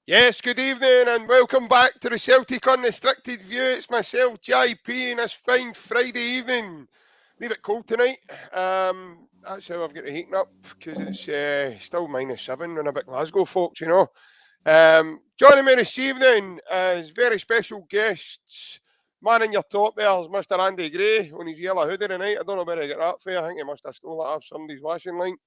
Yes, good evening and welcome back to the Celtic Unrestricted View. It's myself, JP, and this fine Friday evening. A wee bit cold tonight. That's how I've got the heating up because it's still -7 when I'm at Glasgow, folks, you know. Joining me this evening is very special guests. Man in your top there is Mr. Andy Gray on his yellow hoodie tonight. I don't know where he got that for. I think he must have stole it off somebody's washing line.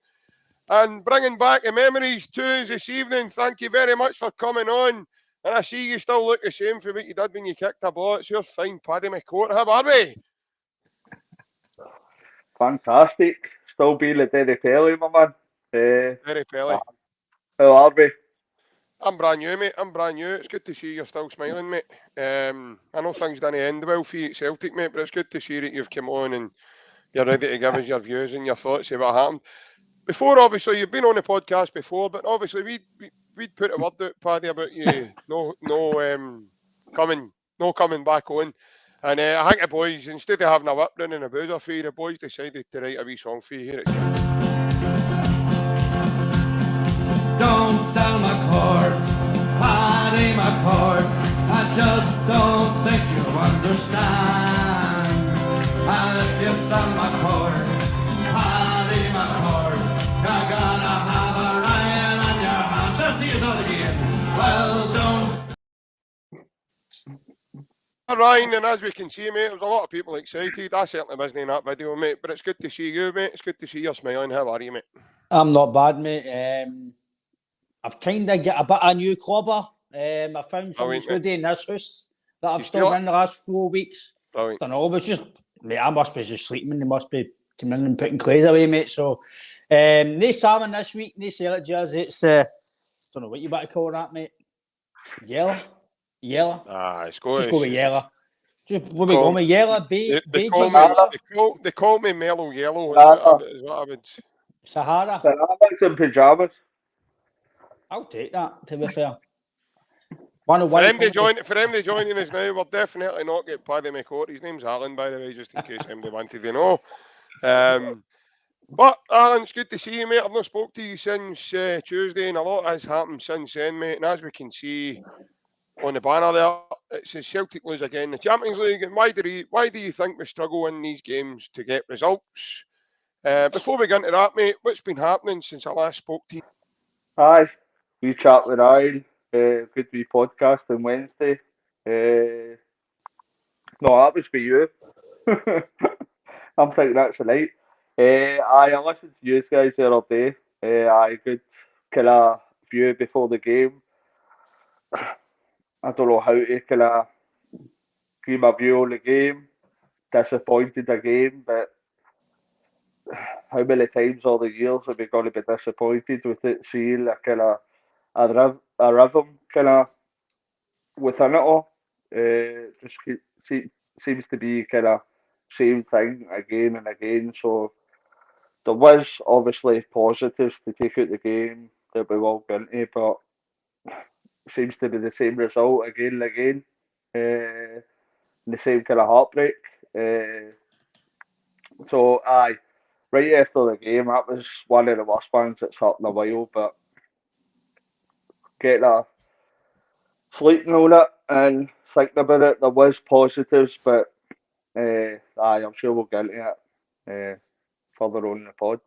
And bringing back the memories to us this evening. Thank you very much for coming on. And I see you still look the same for what you did when you kicked a ball. It's your fine Paddy McCourt. How are we? Fantastic. Still being a Derry Pelly, my man. Very Pelly. How are we? I'm brand new, mate. I'm brand new. It's good to see you're still smiling, mate. I know things didn't end well for you at Celtic, mate, but it's good to see that you've come on and you're ready to give us your views and your thoughts of what happened. Before, obviously, you've been on the podcast before, but obviously we'd put a word out, Paddy, about you coming back on. And I think the boys, instead of having a whip run and a boozer for you, the boys decided to write a wee song for you. Here it's Don't sell my cord, Paddy McCourt. I just don't think you understand. And if you sell my cord, Paddy McCourt, you're gonna have a Ryan on your hands. Let's see us all again. Well, don't. Ryan, and as we can see, mate, there was a lot of people excited. I certainly wasn't in that video, mate, but it's good to see you, mate. It's good to see you smiling. How are you, mate? I'm not bad, mate. I've kind of got a bit of new clobber. I found some hoodie in this house that I've still in the last 4 weeks. Brilliant. Don't know, it was just, mate, I must be just sleeping. They must be coming in and putting clays away, mate. So, no salmon this week, no Celtic jersey. It's, don't know what you better call that, mate. Yellow? It's going just go with yellow. Just what we call, go with yellow, they call me mellow yellow. Is what I would. Sahara. Pajamas in pyjamas. I'll take that, to be fair. For them to joining us now, we're definitely not get Paddy McCourt. His name's Alan, by the way, just in case anybody wanted to know. But Alan, it's good to see you, mate. I've not spoke to you since Tuesday, and a lot has happened since then, mate. And as we can see on the banner there, it says Celtic lose again in the Champions League. And why do you think we struggle in these games to get results? Before we get into that, mate, what's been happening since I last spoke to you? Aye, we chat with Ryan. Good wee podcast on Wednesday. No, that was for you. I'm thinking that's right. I listened to you guys the other day. I good kind of view before the game. I don't know how to kind of give my view on the game. Disappointed again, but how many times all the years are we going to be disappointed with it? Seeing a kind of a rhythm kind of within it all. Just seems to be kind of same thing again and again. So there was obviously positives to take out the game that we all got into, but seems to be the same result again and again. The same kind of heartbreak. So aye, right after the game, that was one of the worst ones that's hurt in a while. But getting a sleeping on it and thinking about it, there was positives, but aye, I'm sure we'll get into it further on in the pod.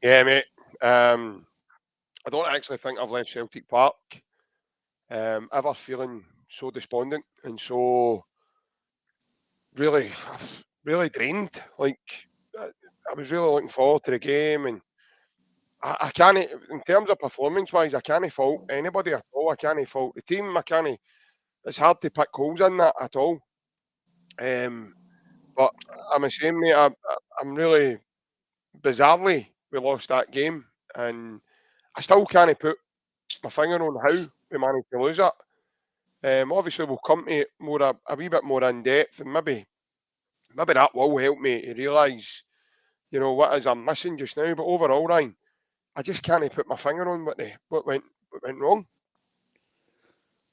Yeah, mate. I don't actually think I've left Celtic Park ever feeling so despondent and so really drained. Like, I was really looking forward to the game, and I can't, in terms of performance-wise, I can't fault anybody at all. I can't fault the team. It's hard to pick holes in that at all. But I'm ashamed, mate. I'm really, bizarrely, we lost that game, and I still can't put my finger on how we managed to lose it. Obviously, we'll come to it a wee bit more in depth, and maybe that will help me to realise, what is I'm missing just now. But overall, Ryan, I just can't put my finger on what went wrong.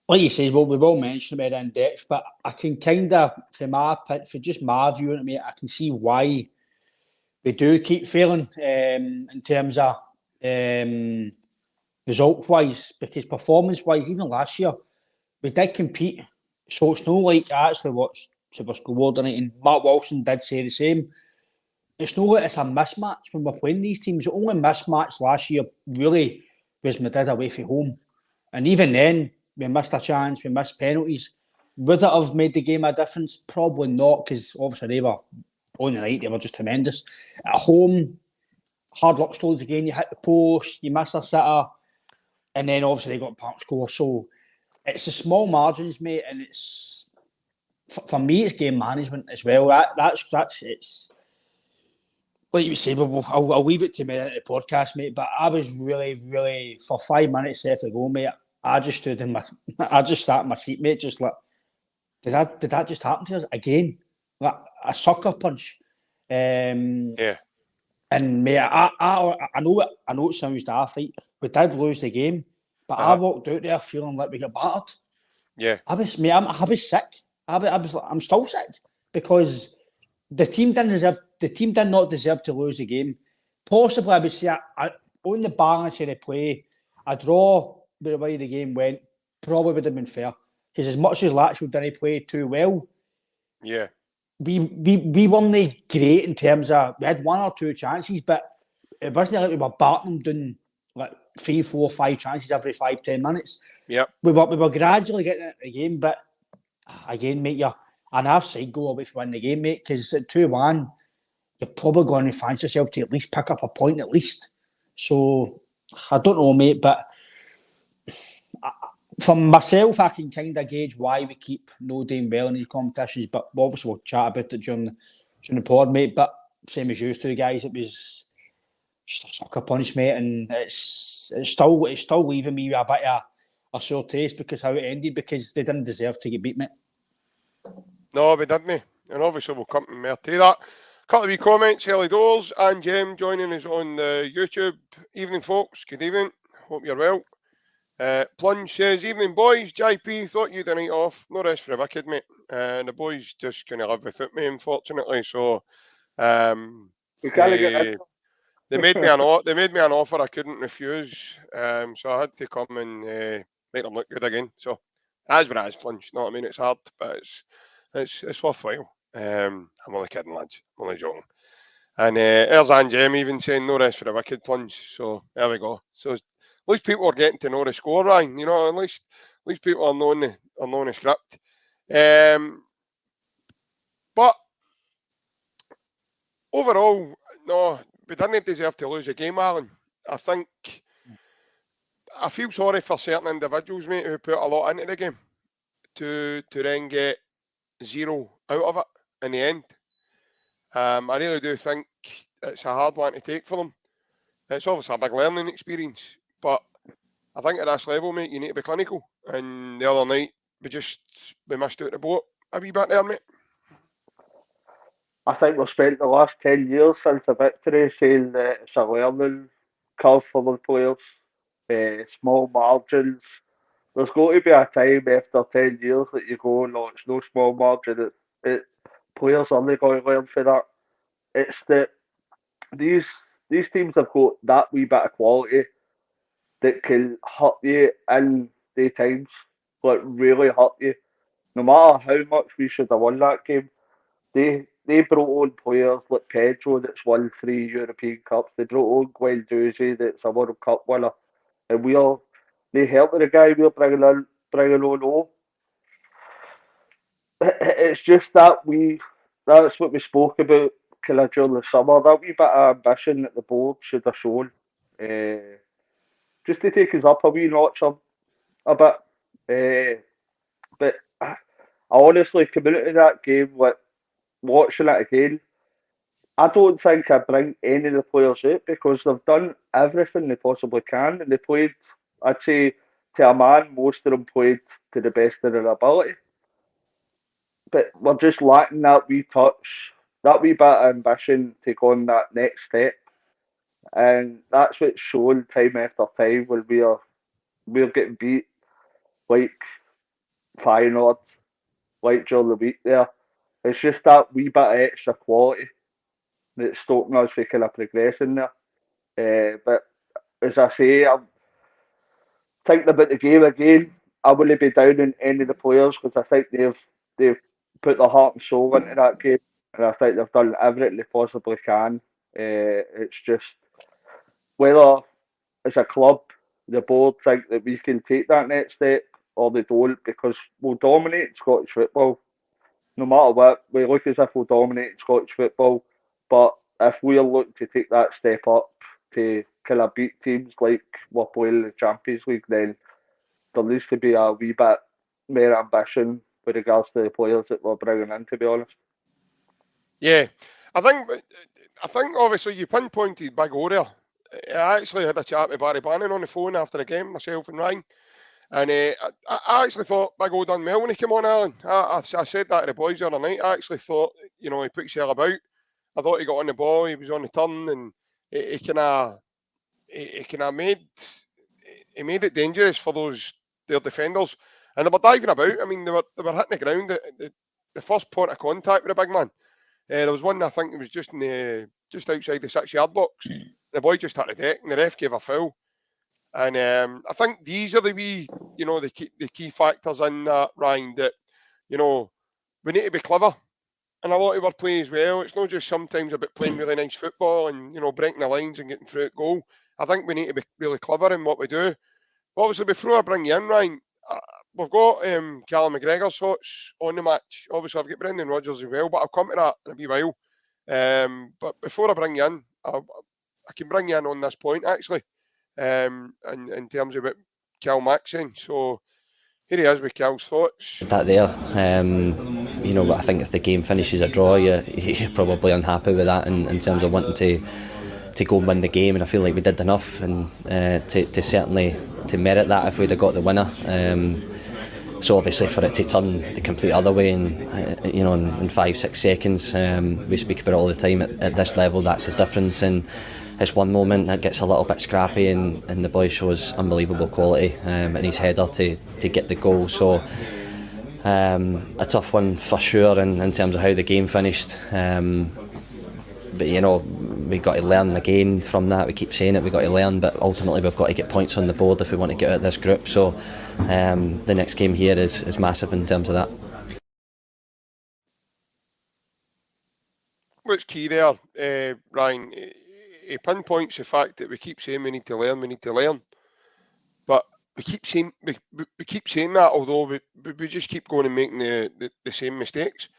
Like you say, well, we will mention it in depth, but I can kind of, for just my view on it, mate, I can see why we do keep failing in terms of result-wise, because performance-wise, even last year, we did compete. So it's not like I actually watched Super School tonight, and Mark Wilson did say the same. It's not like it's a mismatch when we're playing these teams. The only mismatch last year really was Madrid away from home. And even then, we missed a chance, we missed penalties. Would it have made the game a difference? Probably not, because obviously they were on the night, they were just tremendous. At home, hard luck stories again. You hit the post, you miss a sitter, and then obviously they got a back score. So it's the small margins, mate, and it's for me, it's game management as well. That's it's like you say. I'll leave it to me at the podcast, mate. But I was really for 5 minutes after the goal, mate. I just stood in I just sat in my seat, mate. Just like, did that just happen to us again? Like a sucker punch. Yeah. And mate, I know it sounds daft, right? We did lose the game, but I walked out there feeling like we got battered. Yeah. I was sick. I'm still sick because the team did not deserve to lose the game. Possibly, I would say, on the balance of the play, a draw the way the game went probably would have been fair. Because as much as Lazio didn't play too well, yeah, we weren't great in terms of we had 1 or 2 chances, but it wasn't like we were batting them down like 3, 4, 5 chances every 5-10 minutes. Yep. We were gradually getting into the game, but again, mate, you're an half-side goal away from winning the game, mate, because at 2-1, you're probably going to fancy yourself to at least pick up a point at least. So, I don't know, mate, but for myself, I can kind of gauge why we keep no doing well in these competitions, but obviously we'll chat about it during the pod, mate, but same as you two guys, it was just a sucker punch, mate, and it's still leaving me with a bit of a sore taste because how it ended, because they didn't deserve to get beat, mate. No, we didn't. And obviously we'll come more to that. Couple of wee comments, early doors, and Jem joining us on the YouTube. Evening, folks. Good evening. Hope you're well. Plunge says, evening, boys. JP, thought you'd a night off. No rest for the wicked, mate. And the boys just going to live without me, unfortunately. So, We can't get in. they made me an offer I couldn't refuse. So I had to come and make them look good again. So that's what it is, Plunge. You know what I mean? It's hard, but it's worthwhile. I'm only kidding, lads. I'm only joking. And there's Jem even saying no rest for the wicked, Plunge. So there we go. So at least people are getting to know the score, Ryan. You know, at least people are knowing the script. But overall, no, we didn't deserve to lose a game, Alan. I think I feel sorry for certain individuals, mate, who put a lot into the game to then get 0 out of it in the end. I really do think it's a hard one to take for them. It's obviously a big learning experience, but I think at this level, mate, you need to be clinical. And the other night, we missed out the boat a wee bit there, mate. I think we've spent the last 10 years since the victory saying that it's a learning curve for the players, small margins. There's got to be a time after 10 years that you go, no, it's no small margin. Players are only going to learn for that. It's that these teams have got that wee bit of quality that can hurt you in the times, like really hurt you. No matter how much we should have won that game, they brought on players like Pedro that's won 3 European Cups. They brought on Guendouzi that's a World Cup winner, and they helped the guy we're bringing on. Oh, it's just that's what we spoke about kind of during the summer. That wee bit of ambition that the board should have shown, just to take us up a wee notch a bit. But I honestly, coming out of that game, like watching it again, I don't think I bring any of the players out because they've done everything they possibly can, and they played. I'd say to a man, most of them played to the best of their ability. But we're just lacking that wee touch, that wee bit of ambition to go on that next step, and that's what's shown time after time when we're getting beat like Feyenoord, like during the week there. It's just that wee bit of extra quality that's stopping us from kind of progressing there. But as I say, thinking about the game again, I wouldn't be down on any of the players because I think they've put their heart and soul into that game, and I think they've done everything they possibly can. It's just whether as a club the board think that we can take that next step or they don't, because we'll dominate Scottish football. No matter what, we look as if we'll dominate Scottish football, but if we're looking to take that step up to kind of beat teams like we're playing in the Champions League, then there needs to be a wee bit more ambition with regards to the players that we're bringing in, to be honest. Yeah, I think obviously you pinpointed Big O there. I actually had a chat with Barry Bannon on the phone after the game, myself and Ryan, and I actually thought Big O done well when he came on, Alan. I said that to the boys the other night. I actually thought, he put himself about. I thought he got on the ball, he was on the turn, and he kind of made it dangerous for their defenders, and they were diving about. I mean, they were hitting the ground. The first point of contact with the big man. There was one, I think it was just outside the 6-yard box. The boy just hit the deck, and the ref gave a foul. And I think these are the wee, the key factors in that, Ryan, that, we need to be clever in a lot of our play as well. It's not just sometimes about playing really nice football and, breaking the lines and getting through at goal. I think we need to be really clever in what we do. But obviously, before I bring you in, Ryan, we've got Callum McGregor's thoughts on the match. Obviously, I've got Brendan Rodgers as well, but I'll come to that in a wee while. But before I bring you in, I can bring you in on this point, actually, in terms of what Kilmarnock saying. So here he is with Kill's thoughts. That there, I think if the game finishes a draw, you're probably unhappy with that in terms of wanting to go and win the game, and I feel like we did enough and to certainly to merit that if we'd have got the winner. So obviously for it to turn the complete other way in 5-6 seconds, we speak about it all the time at this level. That's the difference, and it's one moment that gets a little bit scrappy, and the boy shows unbelievable quality in his header to get the goal. So a tough one for sure in terms of how the game finished. But we got to learn again from that. We keep saying it, we got to learn, but ultimately we've got to get points on the board if we want to get out of this group. So the next game here is massive in terms of that. What's key there, Ryan? He pinpoints the fact that we keep saying we need to learn, but we keep saying that, although we just keep going and making the same mistakes.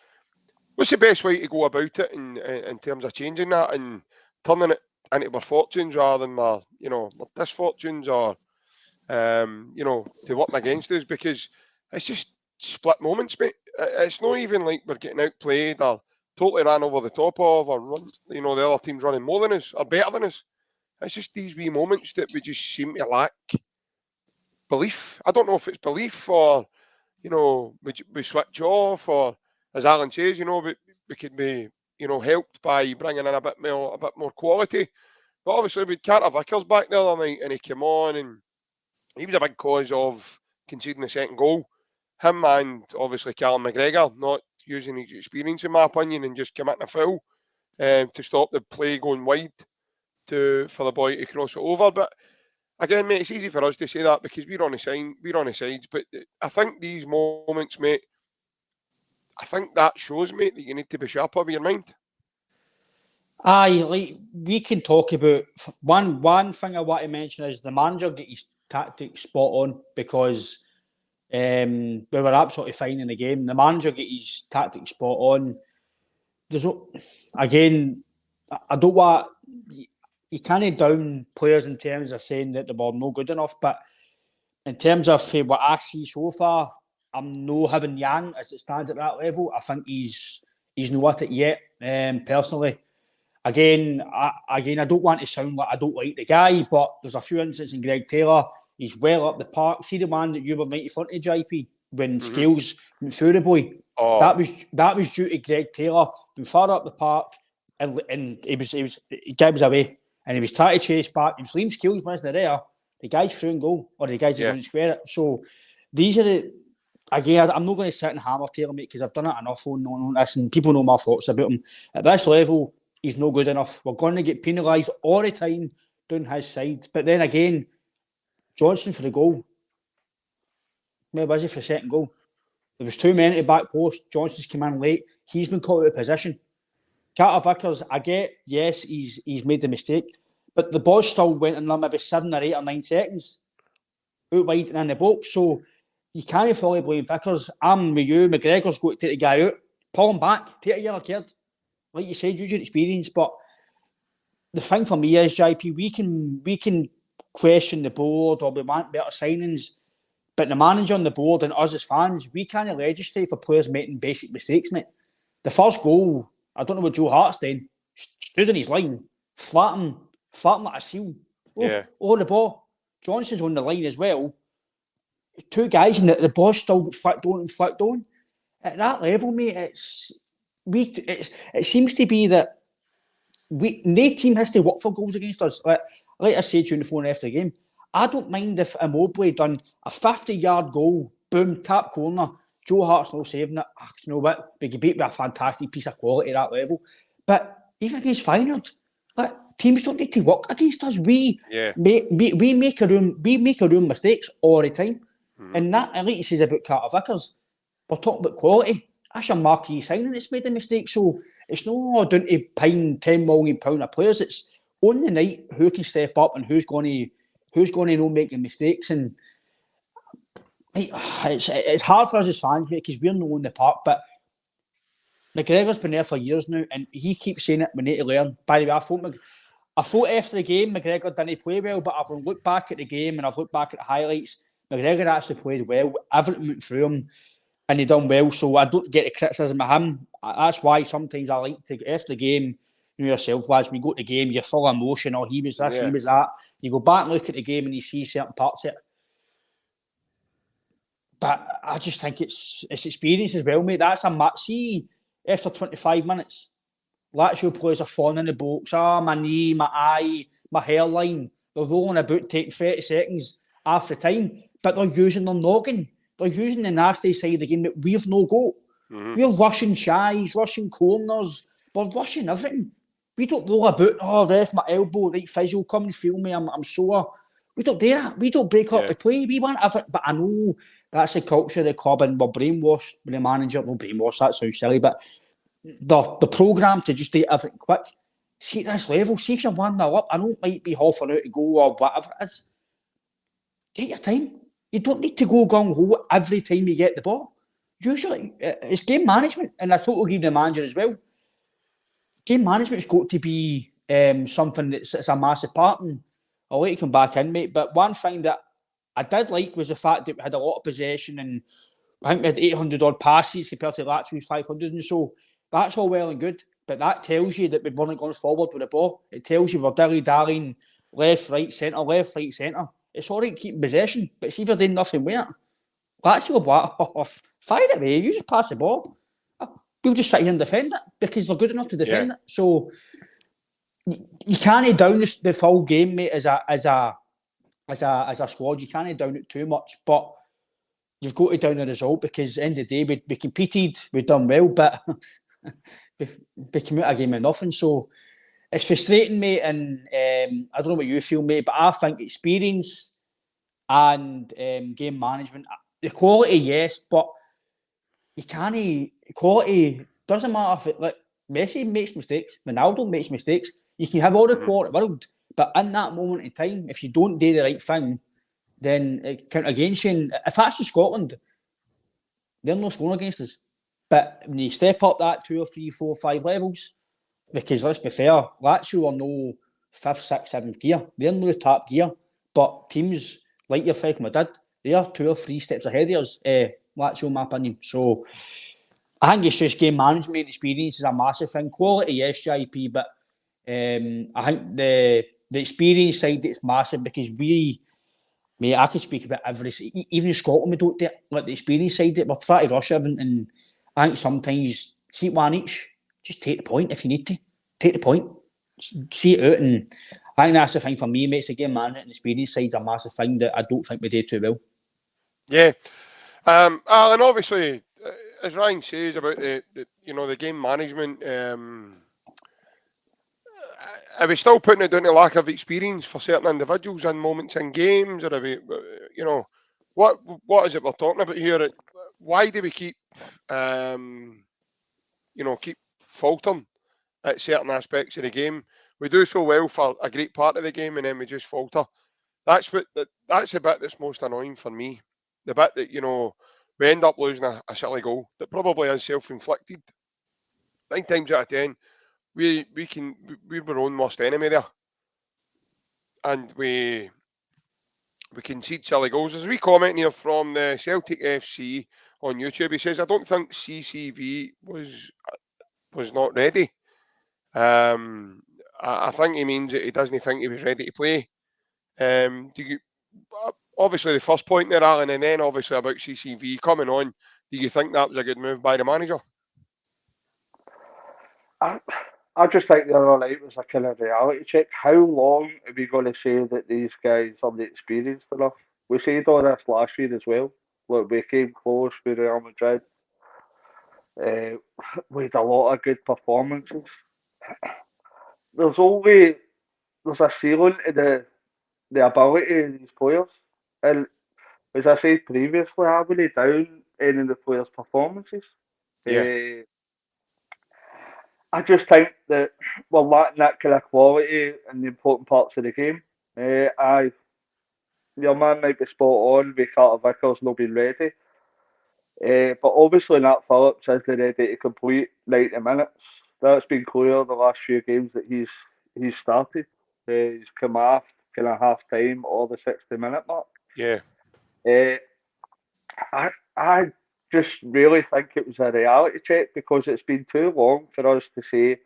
What's the best way to go about it in terms of changing that and turning it into our fortunes rather than our misfortunes, or to work against us? Because it's just split moments, mate. It's not even like we're getting outplayed or totally ran over the top of, or the other team's running more than us or better than us. It's just these wee moments that we just seem to lack belief. I don't know if it's belief or we switch off, or as Alan says, we could be helped by bringing in a bit more quality. But obviously we had Carter Vickers back the other night, and he came on and he was a big cause of conceding the second goal. Him and obviously Callum McGregor not using his experience, in my opinion, and just committing a foul to stop the play going wide for the boy to cross it over. But again, mate, it's easy for us to say that because we're on the sides. But I think these moments, mate, I think that shows, mate, that you need to be sharper with your mind. Aye, like we can talk about one thing I want to mention is the manager get his tactics spot on, because we were absolutely fine in the game. The manager get his tactics spot on. Again, I don't want you can't down players in terms of saying that they were no good enough, but in terms of what I see so far, I'm no having Yang as it stands at that level. I think he's not at it yet. Personally, again, I don't want to sound like I don't like the guy, but there's a few instances in Greg Taylor. He's well up the park. See the one that you were making fun of, JP, when Scales went through the boy. Oh. That was due to Greg Taylor being far up the park, and he was away, and he was trying to chase back. He was leaving Scales wasn't there. The guy's through and goal, or the guy's going to square it. So these are again, I'm not going to sit and hammer Taylor, mate, because I've done it enough on this, and people know my thoughts about him. At this level, he's no good enough. We're going to get penalised all the time down his side. But then again, Johnson for the goal. Where was he for second goal? There was 2 men at the back post. Johnson's come in late. He's been caught out of position. Carter Vickers, I get, yes, he's made the mistake, but the ball still went in there maybe 7 or 8 or 9 seconds out wide and in the box. So you can't fully blame Vickers. I'm with you. McGregor's got to take the guy out, pull him back, take a yellow card. Like you said, use your experience. But the thing for me is, JP, we can question the board or we want better signings, but the manager on the board and us as fans, we can't legislate for players making basic mistakes, mate. The first goal, I don't know what Joe Hart's done, stood in his line, flattened like a seal. Over the ball. Johnson's on the line as well. 2 guys and the ball's still flicked on. At that level, mate, it seems to be that no team has to work for goals against us. Like I said to you on the phone after the game, I don't mind if Immobile done a 50-yard goal, boom, tap corner, Joe Hart's not saving it. You know what? We could beat with a fantastic piece of quality at that level. But even against Feyenoord, like, teams don't need to work against us. We make our own mistakes all the time. And that, like he says about Carter Vickers, we're talking about quality. That's your marquee signing that's made a mistake. So it's not down to paying £10 million of players. It's on the night who can step up and who's going to not making mistakes. And it's hard for us as fans because we're not in the park. But McGregor's been there for years now, and he keeps saying it. We need to learn. By the way, I thought after the game McGregor didn't play well, but I've looked back at the game and I've looked back at the highlights. McGregor actually played well. Everything went through him, and he done well. So I don't get the criticism of him. That's why sometimes I like to, after the game, you know yourself, lads, when you go to the game, you're full of emotion, or he was this, he was that. You go back and look at the game and you see certain parts of it. But I just think it's experience as well, mate. That's a match. See, after 25 minutes, Lazio players are falling in the box. My knee, my eye, my hairline. They're rolling about, taking 30 seconds after time. But they're using their noggin. They're using the nasty side of the game that we've no got. We're rushing shies, rushing corners. We're rushing everything. We don't roll about, ref, my elbow, right, physio, come and feel me, I'm sore. We don't do that. We don't break up the play. We want everything. But I know that's the culture of the club, and we're brainwashed with the manager. Well, brainwashed, that sounds silly, but the programme to just do everything quick. See, at this level, see if you're 1-0 up, I know it might be half an hour to go or whatever it is. Take your time. You don't need to go gung-ho every time you get the ball. Usually, it's game management, and I totally agree with the manager as well. Game management's got to be something that's a massive part, and I'll let you come back in, mate. But one thing that I did like was the fact that we had a lot of possession, and I think we had 800 odd passes compared to Lazio's 500 and so. That's all well and good, but that tells you that we weren't going forward with the ball. It tells you we're dilly-dallying left, right, centre. It's all right keeping possession, but it's either doing nothing with it. Lazio, fire it away, you just pass the ball. We'll just sit here and defend it because they're good enough to defend it. So you can't down the full game, mate, as a squad. You can't down it too much, but you've got to down the result because at the end of the day, we competed, we've done well, but we came out a game of nothing. So it's frustrating, mate, and I don't know what you feel, mate, but I think experience and game management, the quality, yes, but you can't. Quality doesn't matter if Messi makes mistakes, Ronaldo makes mistakes. You can have all the quality in the world, but in that moment in time, if you don't do the right thing, then it counts against you. And if that's in Scotland, they're not scoring against us. But when you step up that 2 or 3, 4, 5 levels, because let's be fair, Lazio are no 5th, 6th, 7th gear. They're no top gear. But teams like your Atletico Madrid, they are 2 or 3 steps ahead of us, Lazio, in my opinion. So I think it's just game management experience is a massive thing. Quality, yes, JP, but I think the experience side is massive because I can speak about every, even in Scotland, we don't do it. Like the experience side, we're trying to rush everything, and I think sometimes see one each, just take the point if you need to. Take the point, see it out, and I think that's the thing for me, mate. It's a game management and experience side's a massive thing that I don't think we do too well. Yeah. And obviously, as Ryan says about the game management, are we still putting it down to lack of experience for certain individuals in moments in games, or are we, what is it we're talking about here? Why do we keep keep faltering at certain aspects of the game? We do so well for a great part of the game, and then we just falter. That's the bit that's most annoying for me. The bit that we end up losing a silly goal that probably is self-inflicted. 9 times out of 10, we're our own worst enemy there, and we concede silly goals. There's a wee comment here from the Celtic FC on YouTube. He says, "I don't think CCV was not ready." I think he means that he doesn't think he was ready to play. Do you obviously the first point there, Alan, and then obviously about CCV coming on? Do you think that was a good move by the manager? I just think the other night was a kind of reality check. How long are we going to say that these guys are experienced enough? We said all this last year as well. Look, we came close with Real Madrid. We had a lot of good performances. There's a ceiling to the ability of these players. And as I said previously, I wouldn't down any of the players' performances. Yeah. I just think that we're lacking that kind of quality in the important parts of the game. Your man might be spot on with Carter Vickers not being ready. But obviously Nat Phillips isn't ready to complete 90 minutes. That's been clear the last few games that he's started. He's come off kind of half time or the 60-minute mark. Yeah. I just really think it was a reality check because it's been too long for us to say,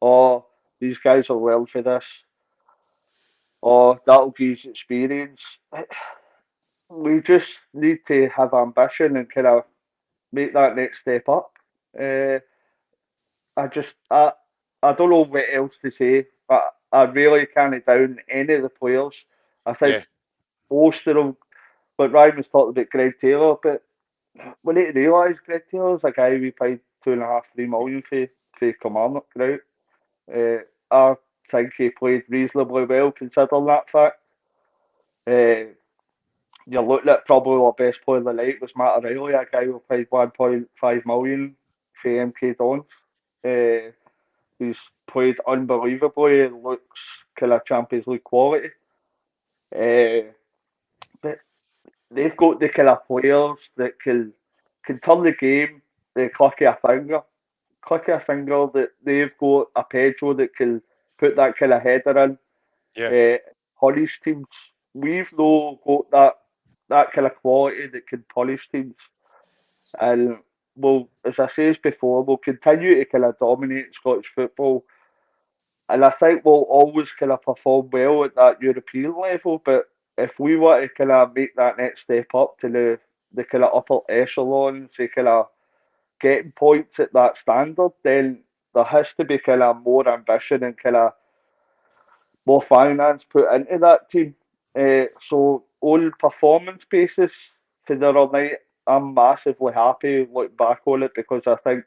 oh, these guys are well for this, or that'll give us experience. We just need to have ambition and kind of make that next step up. I don't know what else to say, but I really can't down any of the players. I think Yeah. most of them, but Ryan was talking about Greg Taylor, but we need to realise Greg Taylor's a guy we paid 2.5, 3 million for Kilmarnock, right? I think he played reasonably well considering that fact. You're looking at probably our best player of the night was Matt O'Reilly, a guy who paid 1.5 million for MK Dons. He's played unbelievably, looks kind of Champions League quality. But they've got the kind of players that can turn the game, the click of a finger. Click of a finger that they've got a Pedro that can put that kind of header in. Yeah. Punish teams. We've no got that kind of quality that can punish teams. And well, as I said before, we'll continue to kind of dominate Scottish football. And I think we'll always kind of perform well at that European level. But if we want to kind of make that next step up to the kind of upper echelons, to kind of getting points at that standard, then there has to be kind of more ambition and kind of more finance put into that team. So on performance basis for the other night, I'm massively happy looking back on it because I think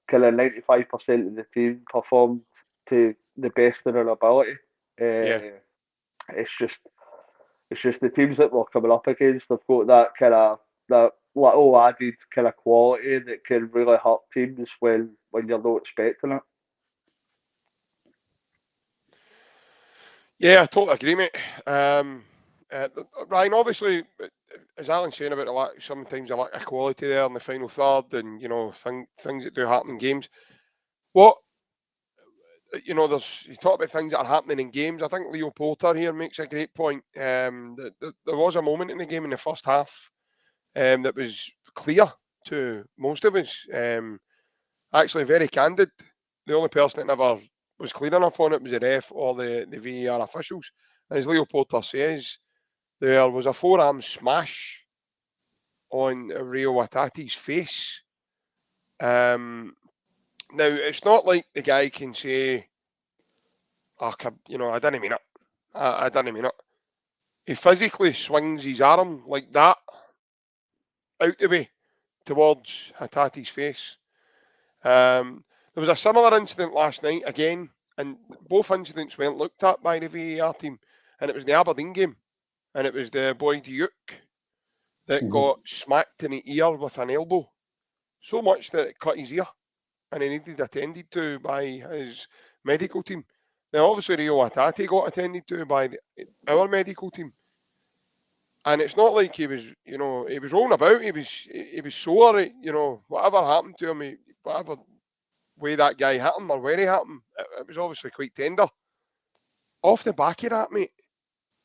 kind of 95% of the team performed to the best of their ability. Yeah. It's just the teams that we're coming up against. They've got that little added kind of quality that can really hurt teams when you're not expecting it. Yeah, I totally agree, mate. Ryan, obviously, as Alan's saying about sometimes a lack of quality there in the final third, and things that do happen in games. What you talk about things that are happening in games. I think Leo Porter here makes a great point. There was a moment in the game in the first half that was clear to most of us. Actually, very candid. The only person that never was clear enough on it was the ref or the VAR officials. As Leo Porter says, there was a forearm smash on Rio Watati's face. Now, it's not like the guy can say, I didn't mean it. I didn't mean it. He physically swings his arm like that out the way towards Hatati's face. There was a similar incident last night again, and both incidents weren't looked at by the VAR team, and it was the Aberdeen game, and it was the boy Duke that got smacked in the ear with an elbow, so much that it cut his ear, and he needed attended to by his medical team. Now, obviously, Rio Atati got attended to by our medical team, and it's not like he was, he was rolling about. He was sore. Whatever happened to him, whatever way that guy hit him or where he hit him, it was obviously quite tender. Off the back of that, mate,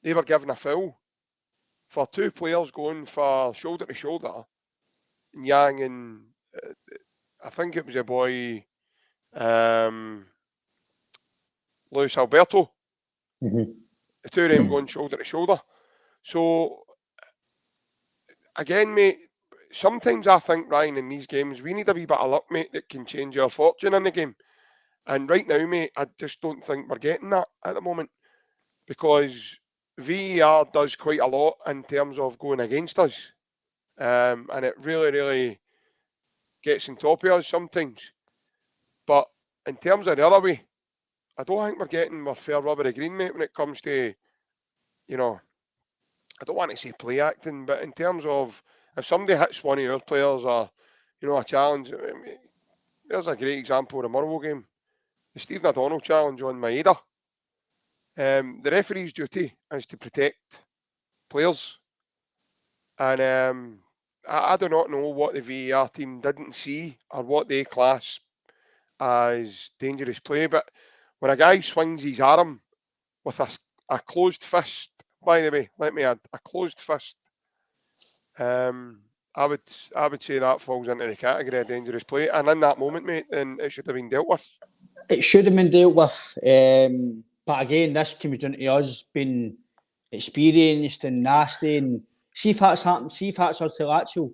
they were given a foul for two players going for shoulder to shoulder, Yang and I think it was a boy, Luis Alberto. The two of them going shoulder to shoulder. So, again, mate, sometimes I think, Ryan, in these games, we need a wee bit of luck, mate, that can change our fortune in the game. And right now, mate, I just don't think we're getting that at the moment, because VAR does quite a lot in terms of going against us. And it really, really gets on top of us sometimes. But in terms of the other way, I don't think we're getting our fair rub of the green, mate, when it comes to, I don't want to say play acting, but in terms of if somebody hits one of your players or, a challenge, there's a great example of the Motherwell game, the Stephen O'Donnell challenge on Maeda. The referee's duty is to protect players. And I do not know what the VAR team didn't see or what they class as dangerous play, but when a guy swings his arm with a closed fist, by the way, let me add, a closed fist, I would say that falls into the category of dangerous play. And in that moment, mate, then it should have been dealt with. It should have been dealt with. But again, this comes down to us being experienced and nasty. And see if that's happened, see if that's us to Lazio.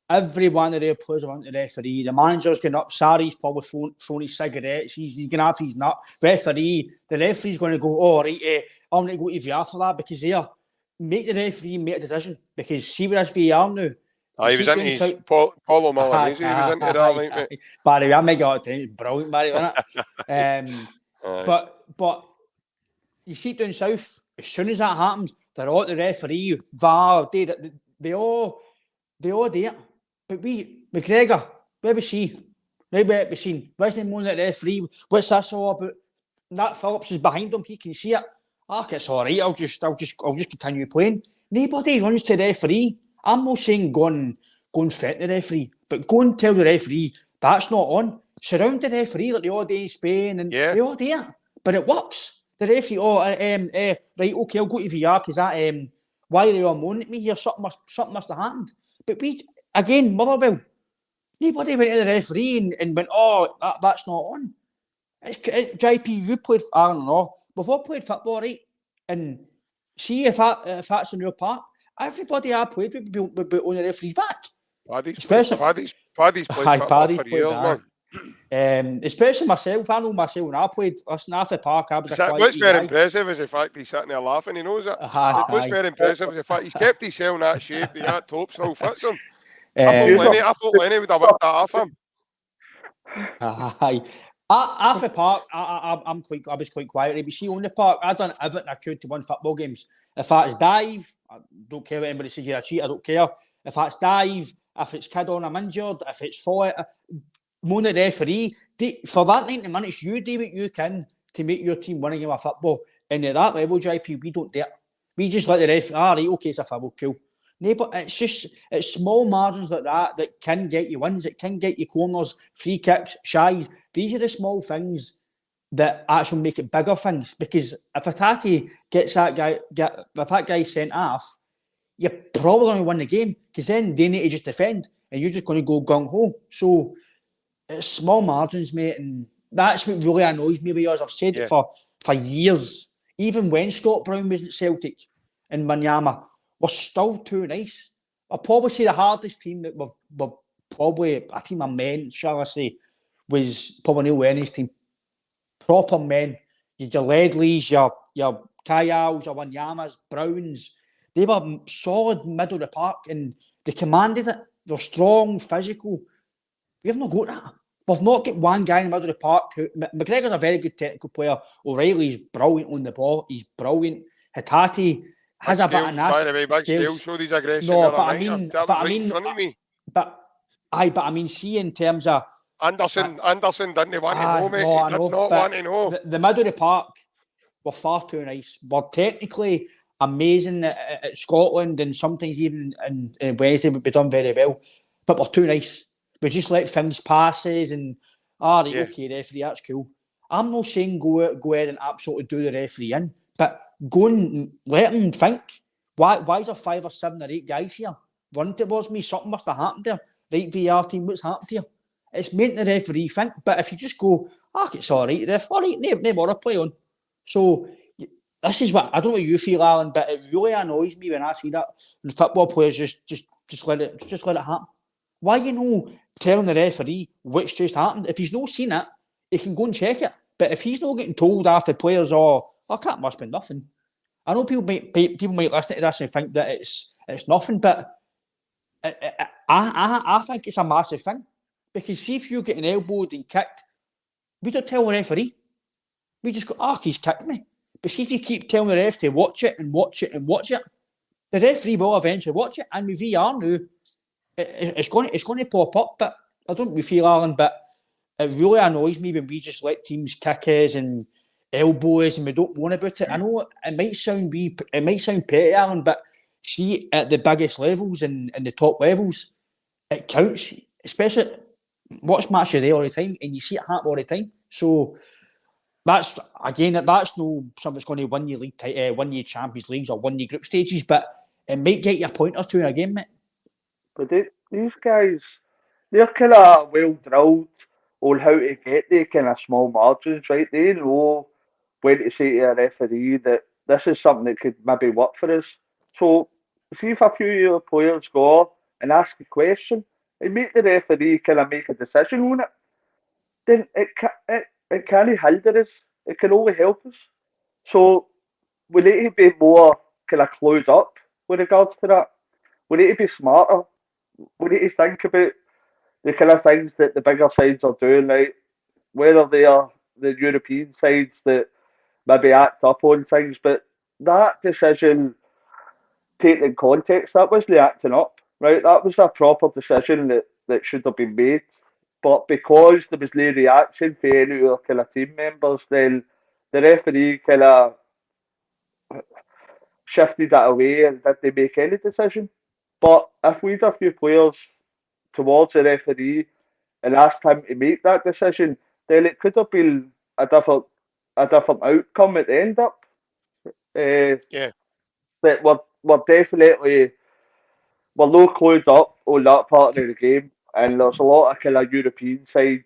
Every one of their players are on the referee. The manager's going up. Sarri's probably throwing his cigarettes. He's going to have his nut. The referee's going to go, all right, I'm going to go to VAR for that, because make the referee make a decision. Because see where this VAR now. He was into his Paulo Malanese. He was into that, mate. Barry, I make it all the time. It's brilliant, Barry, isn't it? But you see down south, as soon as that happens, they're all the referee, VAR, they all there. But McGregor, where was he? Right where it was seen. Where's the moan at the referee? What's this all about? Nat Phillips is behind him, he can see it. It's all right, I'll just continue playing. Nobody runs to the referee. I'm not saying go and fit the referee, but go and tell the referee that's not on. Surround the referee like the odd day in Spain, and they're all there. But it works. The referee, right, okay, I'll go to VR because that, why are you all moaning at me here? Something must have happened. But again, Motherwell, nobody went to the referee and went, that's not on. JP, you played, I don't know, we've all played football, right? And see if that's in your part, everybody I played would be on the referee's back. Paddy's played football for years, man. Especially myself, I know myself when I played. Listen, after the park, I was what's very impressive is the fact he's sitting there laughing, he knows it. What's very impressive is the fact he's kept his cell in that shape, that top still fits him. I thought Lenny would have whipped that off him. After the park, I was quite quiet. But see, on the park, I done everything I could to win football games. If that's dive, I don't care what anybody says you're a cheat, I don't care. If that's dive, if it's kid on, I'm injured, if it's fall, moan at the referee. For that 90 minutes, you do what you can to make your team win a game of football. And at that level, JP, we don't dare. We just let the referee, right, okay, it's a foul, cool. No, but it's small margins like that can get you wins, it can get you corners, free kicks, shies. These are the small things that actually make it bigger things. Because if Atati gets that guy sent off, you're probably going to win the game, because then they need to just defend and you're just going to go gung-ho. So it's small margins, mate, and that's what really annoys me with yours. I've said it for years. Even when Scott Brown was at Celtic and Wanyama, we're still too nice. I'll probably say the hardest team that we've probably, a team of men, shall I say, was probably Neil Lenny's team. Proper men. Your Ledleys, your Kayals, your Wanyamas, Browns. They were solid middle of the park and they commanded it. They're strong, physical. We've not got that. We've not got one guy in the middle of the park. McGregor's a very good technical player. O'Reilly's brilliant on the ball. He's brilliant. Hitati has a bit of By the way, big scale skills. showed his aggression No, the but other I night. mean, That but was I right in mean, front of me. but see in terms of Anderson didn't want to know, mate. no, He I did know, not but want to know. the middle of the park were far too nice. We're technically amazing at Scotland, and sometimes even in Wednesday would be done very well, but we're too nice. We just let things passes and okay, referee, that's cool. I'm not saying go ahead and absolutely do the referee in, but go and let him think. Why is there 5 or 7 or 8 guys here? Run towards me, something must have happened there. Right, VR team, what's happened here? It's meant the referee think, but if you just go, it's all right, ref, all right, no bother, play on. So this is what I don't know what you feel, Alan, but it really annoys me when I see that the football players just let it happen. Why telling the referee which just happened? If he's not seen it, he can go and check it. But if he's not getting told after players, that must be nothing. I know people might listen to this and think that it's nothing, but I think it's a massive thing. Because see if you're getting elbowed and kicked, we don't tell the referee. We just go, he's kicked me. But see if you keep telling the ref to watch it and watch it and watch it, the referee will eventually watch it. And with VR now, it's going to pop up. But I don't know if you feel, Alan, but it really annoys me when we just let teams kick us and elbow us and we don't moan about it. I know it might sound petty, Alan, but see at the biggest levels and the top levels, it counts. Especially watch matches there all the time, and you see it happen all the time. So that's no something that's going to win you league, win you Champions Leagues or win you group stages, but it might get you a point or two in a game, mate. But these guys, they're kind of well drilled on how to get the kind of small margins, right? They know when to say to a referee that this is something that could maybe work for us. So, see if a few of your players go and ask a question and make the referee kind of make a decision on it, then it can't hinder us. It can only help us. So, we need to be more kind of clued up with regards to that. We need to be smarter. We need to think about the kind of things that the bigger sides are doing, right? Whether they are the European sides that maybe act up on things, but that decision, taken in context, that wasn't acting up, right? That was a proper decision that should have been made. But because there was no reaction for any of our kind of team members, then the referee kind of shifted that away and didn't make any decision. But if we had a few players towards the referee and asked him to make that decision, then it could have been a different outcome at the end up. But we're definitely not clued up on that part of the game, and there's a lot of kind of European sides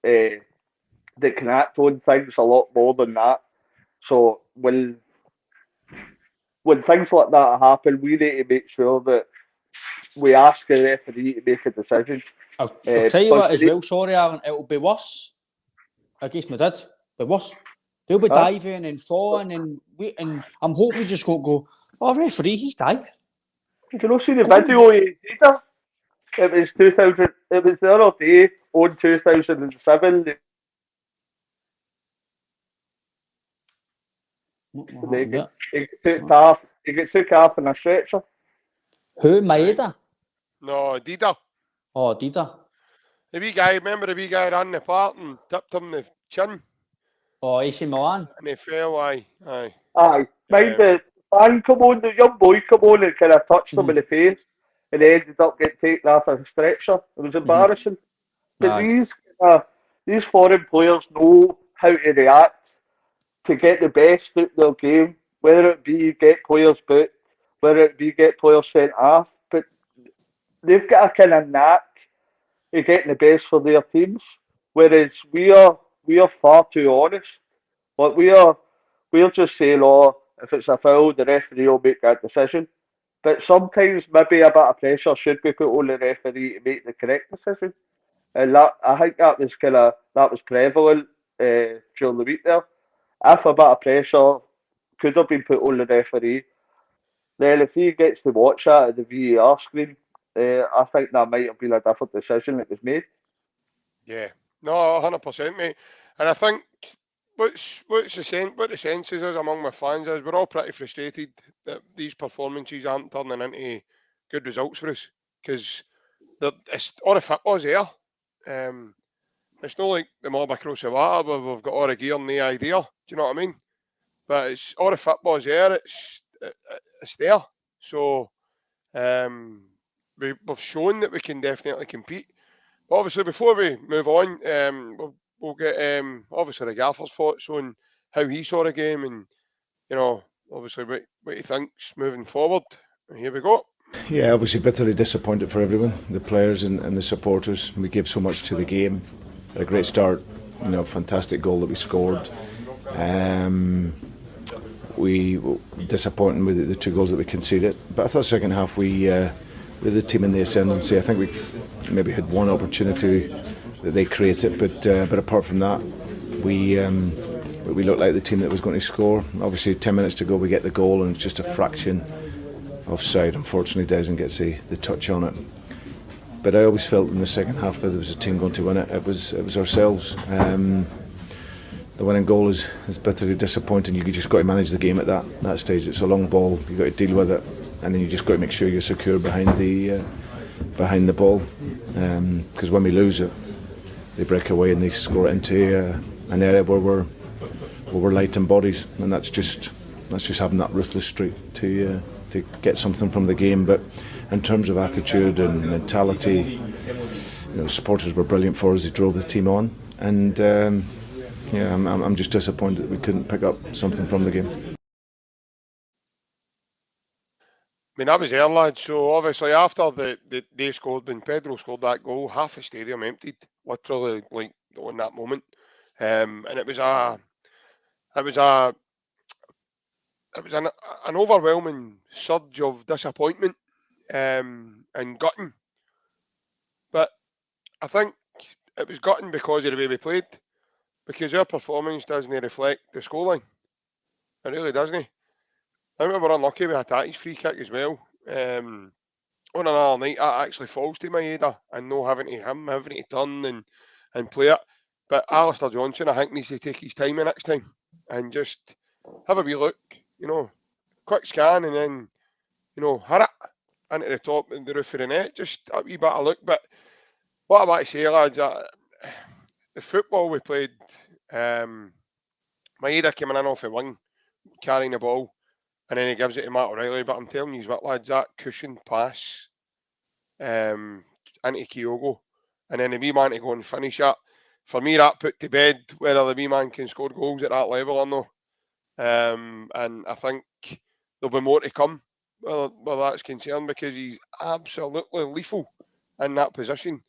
that can act on things a lot more than that. So when things like that happen, we need to make sure that we ask the referee to make a decision. I'll tell you what as well, sorry Alan, it'll be worse against Madrid. It'll be worse. They'll be diving and falling and I'm hoping we just won't go, referee, he's dived. Did you not see the video either? It was 2000. It was the other day on 2007. He gets took off in a stretcher. Who, Maeda? No, Dida. Oh, Dida. Remember the wee guy ran the part and tipped him the chin? Oh, AC Milan. And he fell, aye. Mind the fan come on, the young boy come on and kind of touched him in the face, and he ended up getting taken off a stretcher. It was embarrassing. But these foreign players know how to react to get the best out of their game, whether it be get players booked, whether it be get players sent off. But they've got a kind of knack of getting the best for their teams, whereas we are far too honest. Like we'll just say, if it's a foul, the referee will make that decision. But sometimes maybe a bit of pressure should be put on the referee to make the correct decision. And I think that was prevalent during the week there. If a bit of pressure could have been put on the referee, then if he gets to watch that at the VAR screen, I think that might have been a different decision that was made. Yeah, no, 100%, mate. And I think what the sense is among my fans is we're all pretty frustrated that these performances aren't turning into good results for us, because it's all the football's there. It's not like the mob across the water where we've got all the gear and the idea. Do you know what I mean? But it's all the football's there. It's there. So we've shown that we can definitely compete. But obviously, before we move on, we'll get obviously the gaffer's thoughts on how he saw the game, and obviously what he thinks moving forward. And here we go. Yeah, obviously bitterly disappointed for everyone, the players and the supporters. We gave so much to the game. Had a great start, fantastic goal that we scored. We were disappointed with the 2 goals that we conceded. But I thought second half we were the team in the ascendancy. I think we maybe had one opportunity that they created, but apart from that, we looked like the team that was going to score. Obviously 10 minutes to go we get the goal, and it's just a fraction offside. Unfortunately, Desmond gets the touch on it. But I always felt in the second half that there was a team going to win it. It was ourselves. The winning goal is bitterly disappointing. You just got to manage the game at that stage. It's a long ball. You got to deal with it, and then you just got to make sure you're secure behind the ball. Because when we lose it, they break away and they score it into an area where we're light in bodies, and that's just having that ruthless streak to get something from the game. But in terms of attitude and mentality, supporters were brilliant for us. They drove the team on, and I'm just disappointed that we couldn't pick up something from the game. I mean, that was there, lads. So obviously after they scored, when Pedro scored that goal, half the stadium emptied, literally, like in that moment, and it was an overwhelming surge of disappointment and gutting. But I think it was gutting because of the way we played, because our performance doesn't reflect the scoreline. It really doesn't. I think we were unlucky with Hatate's free kick as well. On another night, that actually falls to Maeda, and no having to turn and play it. But Alistair Johnson, I think, needs to take his time the next time and just have a wee look, quick scan, and then, hit it into the top and the roof of the net. Just a wee bit of look. But what I want to say, lads, the football we played, Maeda coming in off the wing, carrying the ball, and then he gives it to Matt O'Reilly. But I'm telling you what, lads, that cushioned pass into Kyogo, and then the wee man to go and finish it. For me, that put to bed whether the wee man can score goals at that level or no. And I think there'll be more to come where that's concerned, because he's absolutely lethal in that position.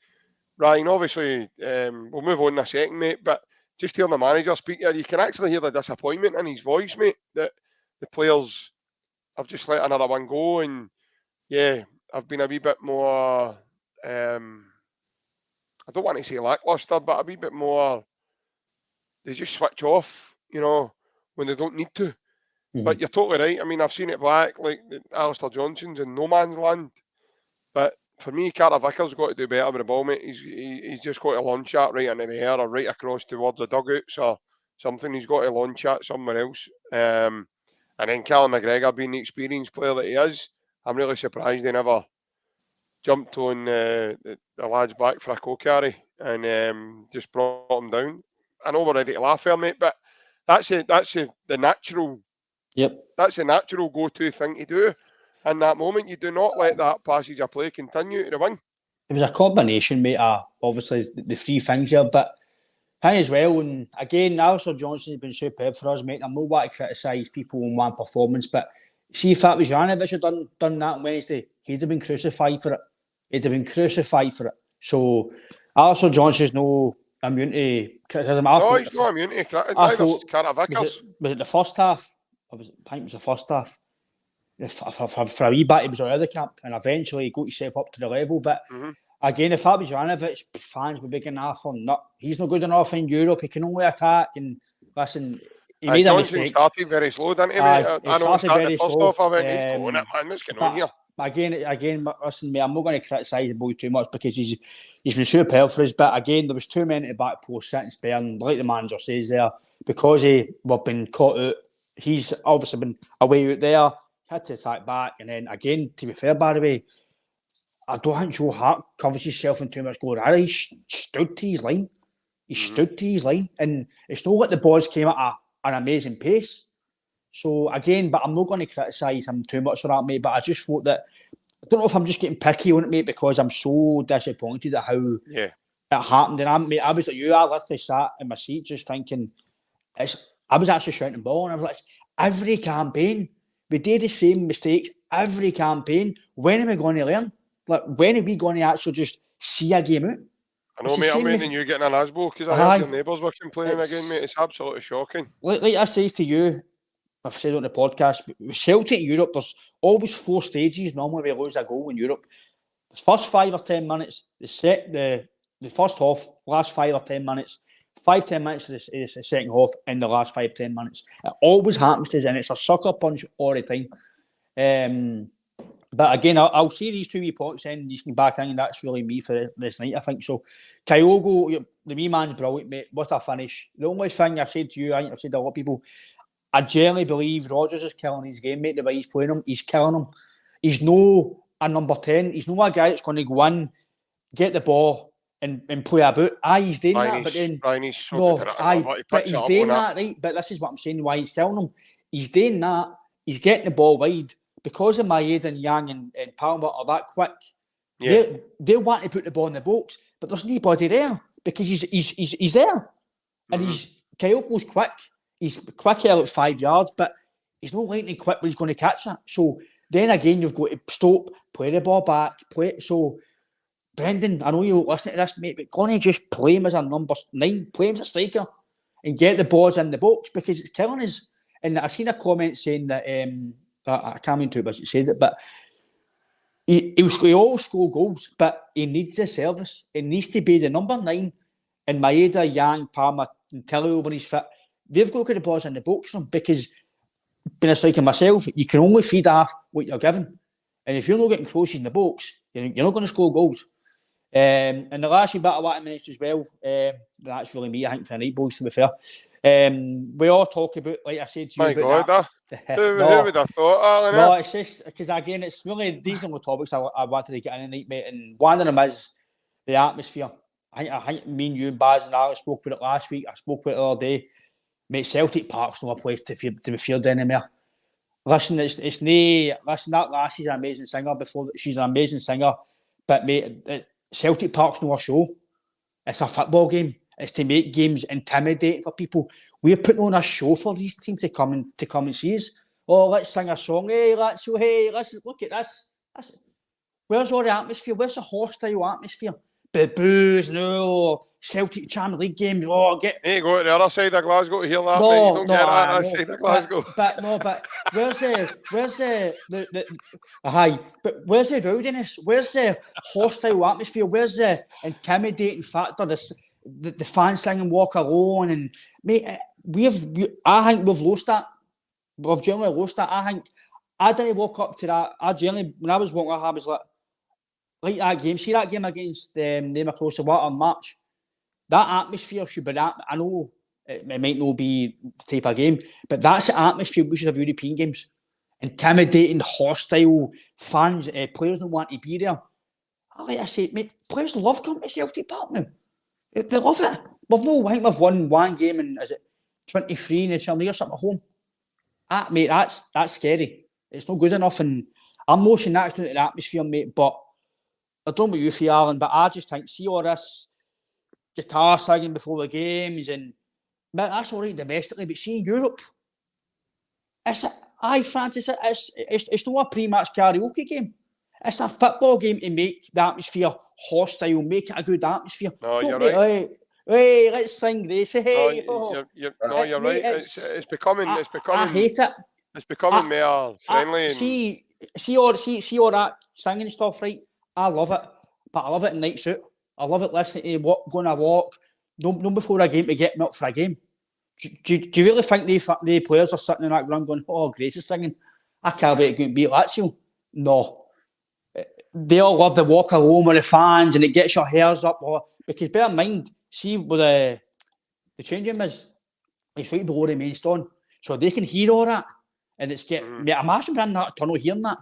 Ryan, obviously, we'll move on in a second, mate, but just hearing the manager speak here, you can actually hear the disappointment in his voice, mate, that the players have just let another one go, and yeah, I've been a wee bit more, I don't want to say lacklustre, but a wee bit more, they just switch off, when they don't need to. Mm-hmm. But you're totally right. I mean, I've seen it back, like Alistair Johnson's in no man's land. But for me, Carter Vickers got to do better with the ball, mate. He's just got to launch that right into the air or right across towards the dugouts or something. He's got to launch that somewhere else. And then Callum McGregor, being the experienced player that he is, I'm really surprised they never jumped on the lad's back for a co-carry and just brought him down. I know we're ready to laugh there, mate, but that's the natural. Yep. That's the natural go-to thing to do. In that moment, you do not let that passage of play continue to the wing. It was a combination, mate, obviously the three things there, but him as well. And again, Alistair Johnson has been superb for us, mate. I'm not want to criticise people on one performance, but see, if that was Janovic had done that on Wednesday, he'd have been crucified for it. So Alistair Johnson's no immune to criticism. No, he's not immune to criticism. I thought, Carter Vickers. Was it the first half? I think it was the first half. For a wee bit, he was out of the camp, and eventually he got himself up to the level. But again, if that was Janovic, fans would be getting off on that. He's not good enough in Europe. He can only attack. And listen, he made a mistake. Started very slow, didn't he? I know he started first off. I went, he's going it, man. What's going on here? Again, listen, mate, I'm not going to criticise the boy too much because he's been superb for us. But again, there was 2 men at the back post sitting spare, and like the manager says there, because we've been caught out. He's obviously been away out there. had to attack back, and then again, to be fair, by the way, I don't think Joe Hart covers himself in too much glory. He stood to his line. He stood to his line, and it's not like the boys came at an amazing pace. So again, but I'm not going to criticise him too much for that, mate. But I just thought that, I don't know if I'm just getting picky on it, mate, because I'm so disappointed at how it happened. And I was like you, I literally sat in my seat just thinking, I was actually shouting ball, and I was like, every campaign, we do the same mistakes every campaign. When are we going to learn? Like, when are we going to actually just see a game out? I know, mate, I'm waiting on you getting an Asbo because I heard your neighbours were complaining again, mate. It's absolutely shocking. Like I says to you, I've said on the podcast, with Celtic in Europe, there's always 4 stages. Normally we lose a goal in Europe. The first 5 or 10 minutes, the first half, last 5 or 10 minutes, 5-10 minutes is the second half, and the last 5-10 minutes. It always happens to us, and it's a sucker punch all the time. But again, I'll see these 2 wee points in, you can back in, and that's really me for this night, I think. So, Kyogo, the wee man's brilliant, mate. What a finish. The only thing I've said to you, I think I've said to a lot of people, I generally believe Rodgers is killing his game, mate, the way he's playing him. He's killing him. He's no a number 10. He's no a guy that's going to go in, get the ball, and play about. He's doing that, but then... He's so good at it. But he's doing that, right? But this is what I'm saying, why he's killing him. He's doing that. He's getting the ball wide. Because of Maeda and Yang and Palmer are that quick, they want to put the ball in the box, but there's nobody there because he's there. And Kyogo's quick. He's quick here at 5 yards, but he's not lightning quick when he's going to catch that. So then again, you've got to stop, play the ball back, play it. So, Brendan, I know you're listening to this, mate, but going to just play him as a number 9, play him as a striker, and get the balls in the box because it's killing us. And I seen a comment saying that, I can't remember who it said it, but he will score goals, but he needs the service. It needs to be the number 9, and Maeda, Yang, Palmer, and Kille when he's fit. They've got to get the balls in the box for him because, being a striker myself, you can only feed off what you're given. And if you're not getting crosses in the box, you're not going to score goals. And the last bit I want to mention as well, that's really me, I think, for the night, boys, to be fair. We all talk about, like I said to you, about that. Who would have thought, Alan? No, it's just, because again, it's really, these are the topics I wanted to get in tonight, mate, and one of them is the atmosphere. I think me and you and Baz and Alex spoke about it last week, I spoke about it the other day. Mate, Celtic Park's not a place to be feared anymore. Listen, it's no, listen, that lassie's an amazing singer she's an amazing singer, but mate, Celtic Park's not a show. It's a football game. It's to make games intimidating for people. We're putting on a show for these teams to come and see us. Oh, let's sing a song. Hey, let's look at this. Where's all the atmosphere? Where's the hostile atmosphere? The boos, no, Celtic Champions League games. Oh, Hey, go to the other side of Glasgow to hear that. No, you don't get that side of Glasgow. But where's the rowdiness? Where's the hostile atmosphere? Where's the intimidating factor? The fans singing "Walk Alone" and mate, I think we've lost that. We've generally lost that. I think I didn't walk up to that. When I was walking up, I was like that game. See that game against them across the water in March? That atmosphere should be that. I know it might not be the type of game, but that's the atmosphere we should have European games. Intimidating, hostile fans, players don't want to be there. Like I said, mate, players love coming to Celtic Park now. They love it. I think we've won one game in, is it 23 in the Champions League or something at home? Mate, that's scary. It's not good enough, and I'm not saying that's down to the atmosphere, mate, but I don't know what you feel, Alan, but I just think, see all this guitar singing before the games, and that's all right domestically, but see in Europe, Francis, it's not a pre-match karaoke game. It's a football game to make the atmosphere hostile, make it a good atmosphere. No, you're right. Hey, let's sing this. Hey, you're right. Mate, it's becoming. I hate it. It's becoming more friendly. See all that singing stuff, right? I love it, but I love it in night suit. I love it listening to going a walk. No before a game to get me up for a game. Do you really think the players are sitting in that ground going, "Oh, Grace is singing. I can't wait to go and beat Lazio"? No. They all love the walk alone with the fans and it gets your hairs up. Because bear in mind, see where the changing room is, it's right below the main stand. So they can hear all that. and it's mate, imagine being in that tunnel hearing that.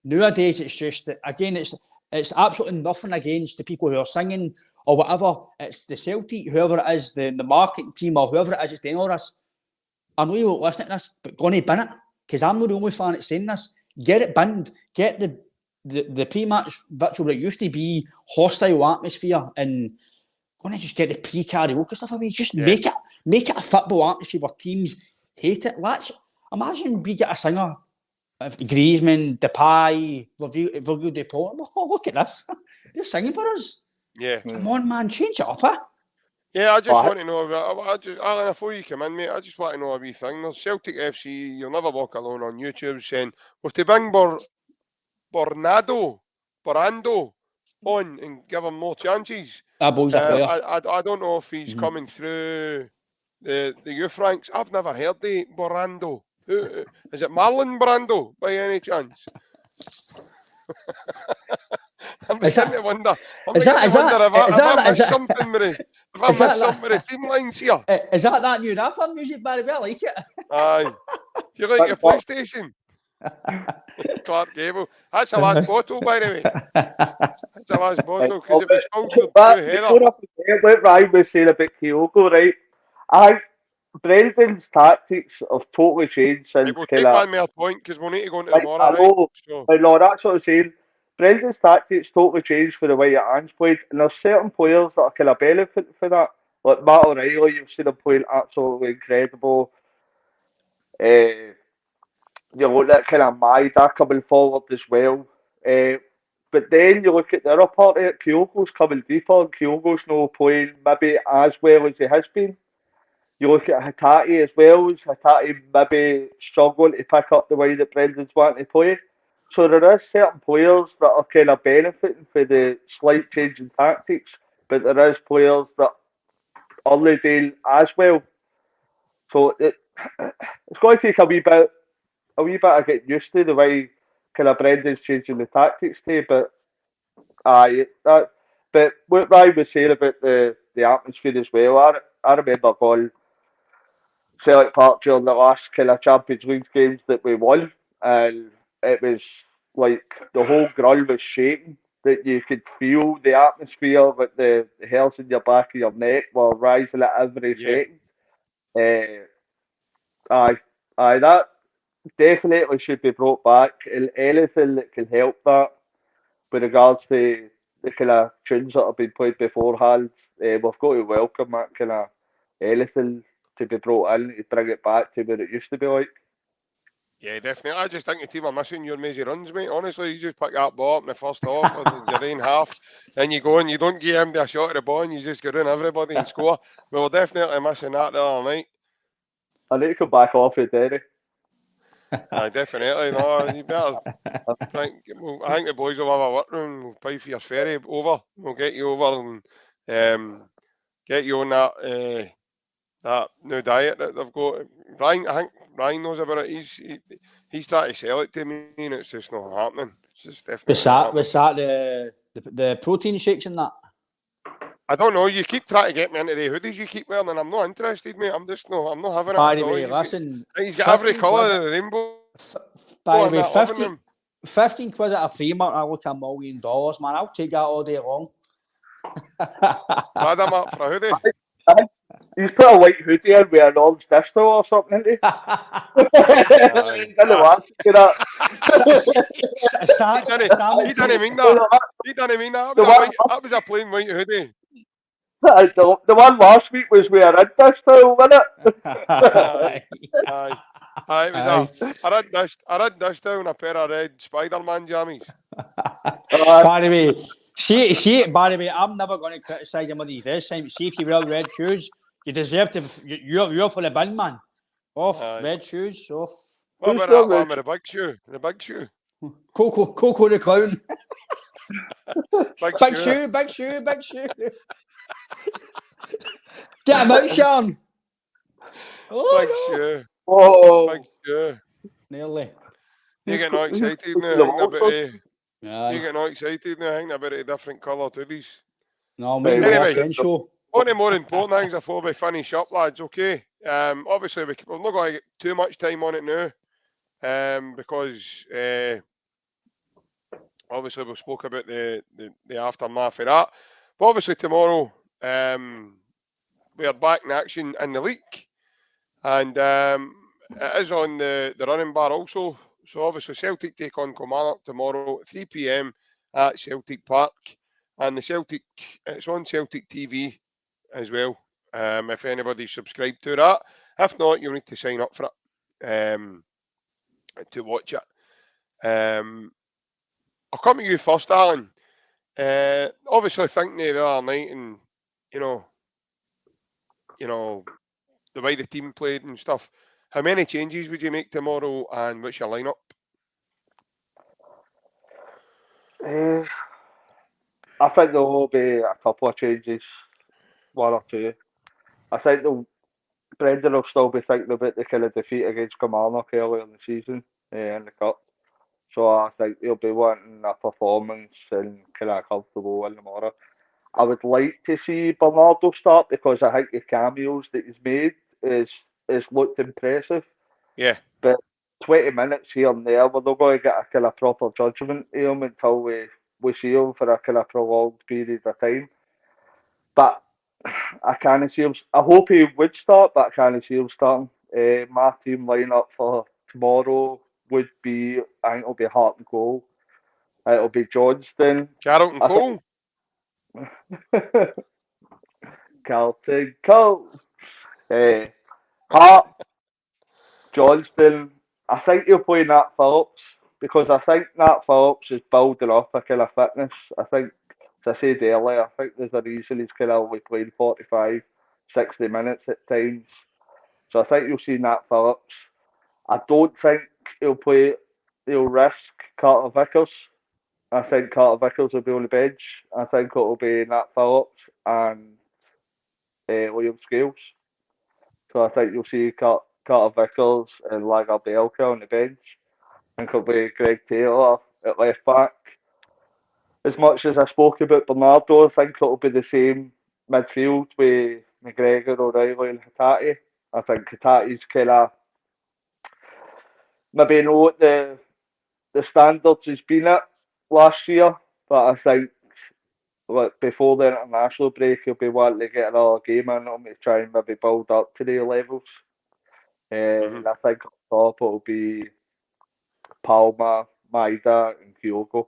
Nowadays, it's just, again, it's absolutely nothing against the people who are singing or whatever. It's the Celtic, whoever it is, the marketing team or whoever it is that's doing all this. I know you won't listen to this, but go on and bin it, because I'm not the only fan that's saying this. Get it binned. Get the pre-match virtual that used to be hostile atmosphere, and go on and just get the pre-karaoke stuff away. Just make it a football atmosphere where teams hate it. Imagine we get a singer, Griezmann, Depay, Virgil Depay. Oh, look at this. They're singing for us. Yeah. Come on, man, change it up, eh? Yeah, I just want to know, Alan, before you come in, mate, I just want to know a wee thing. There's Celtic FC, You'll Never Walk Alone on YouTube saying, we've to bring Bornado on and give him more chances. That boy's a player. I don't know if he's coming through the youth ranks. I've never heard the Borando. Is it Marlon Brando by any chance? I'm beginning to wonder. If I missed something with the team lines here. Is that new rapper music, Barry? I like it. Aye. Do you like your PlayStation? Clark Gable. That's the last bottle, by the way. That's the last bottle, because it was filtered through Heather. Before I forget what Ryan was saying about Kyogo, right? I think Brendan's tactics have totally changed since We'll take one more point, because we'll need to go into tomorrow, I know, right? So. no, that's what I'm saying. Brendan's tactics totally changed for the way your hands played, and there's certain players that are kind of benefiting for that. Like Matt O'Reilly, you've seen him playing absolutely incredible. You look at kind of Maida coming forward as well. But then you look at the other part of it, Kyogo's coming deeper, and Kyogo's not playing maybe as well as he has been. You look at Hatate as well, as Hatate maybe struggling to pick up the way that Brendan's wanting to play. So there is certain players that are kind of benefiting for the slight change in tactics, but there is players that aren't doing as well. So it's going to take a wee bit of getting used to the way kind of Brendan's changing the tactics to. But but what Ryan was saying about the atmosphere as well, I remember going Celtic Park during the last kind of Champions League games that we won, and it was like the whole ground was shaking, that you could feel the atmosphere with the hairs in your back of your neck were rising at every second. That definitely should be brought back, and anything that can help that with regards to the kind of tunes that have been played beforehand, we've got to welcome that kind of anything to be brought in to bring it back to where it used to be like. Yeah, definitely. I just think the team are missing your mazy runs, mate. Honestly, you just pick that ball up in the first half, or you're in half, and you go and you don't give him a shot at the ball, and you just go around everybody and score. We were definitely missing that the other night. I need to come back off with Derry. Definitely. No, you better. I think the boys will have a work room. We'll pay for your ferry over. We'll get you over and get you on that new diet that they've got. I think Ryan knows about it. He's trying to sell it to me, and it's just not happening. It's just definitely. Was that the protein shakes and that? I don't know. You keep trying to get me into the hoodies you keep wearing, and I'm not interested, mate. I'm not having it. By the way, listen. He's got every colour of the rainbow. By the way, 15 quid at a Primark, I look $1 million, man. I'll take that all day long. Glad I'm up for a hoodie. He's put a white hoodie in with an orange distal or something, hasn't he? He didn't mean that. He didn't mean that. That was a plain white hoodie. The one last week was with a red distal, wasn't it? It was a red distal and a pair of red Spider-Man jammies. By the way, by the way, I'm never going to criticise him when he does. See, if you wear red shoes, you deserve to. You're for the bin, man. Red shoes, off. What about that one with the big shoe? The big shoe. Coco the clown. Big shoe. Get him out, Sean. Big shoe. Oh. Big shoe. Nearly. You get all excited now. You get all excited now. I think about a different colour to these. No, maybe anyway, show. One of the more important things before we finish up, lads, okay? Obviously, we're not going to get too much time on it now. because obviously we spoke about the aftermath of that. But obviously tomorrow we are back in action in the league, and it is on the running bar also. So obviously Celtic take on Kilmarnock tomorrow at 3 p.m. at Celtic Park, and it's on Celtic TV as well. If anybody's subscribed to that, if not, you'll need to sign up for it to watch it. I'll come to you first, Alan. Obviously thinking the other night, and you know the way the team played and stuff. How many changes would you make tomorrow, and what's your lineup? I think there will be a couple of changes, one or two. I think Brendan will still be thinking about the kind of defeat against Kilmarnock earlier in the season in the cup. So I think he'll be wanting a performance and kind of comfortable in tomorrow. I would like to see Bernardo start because I think the cameos that he's made is looked impressive. Yeah. But 20 minutes here and there, we're not going to get a kind of proper judgment of him until we see him for a kind of prolonged period of time. But I can't see him. I hope he would start, but I can't see him starting. My team lineup for tomorrow would be, I think it'll be Hart and Cole. It'll be Johnston. Carlton Cole. Carlton Cole. Hart, Johnston. I think he'll play Nat Phillips because I think Nat Phillips is building up a kind of fitness. I think, as I said earlier, I think there's a reason he's kind of only playing 45, 60 minutes at times. So I think you'll see Nat Phillips. I don't think he'll risk Carter Vickers. I think Carter Vickers will be on the bench. I think it'll be Nat Phillips and Liam Scales. So I think you'll see Carter Vickers and Lagerbielke on the bench. I think it'll be Greg Taylor at left back. As much as I spoke about Bernardo, I think it'll be the same midfield with McGregor, O'Reilly and Hatate. I think Hatate's kind of maybe not the standards he's been at last year, but I think before the international break he'll be wanting to get another game in him to try and maybe build up to their levels. And I think up top it'll be Palma, Maida and Kyogo.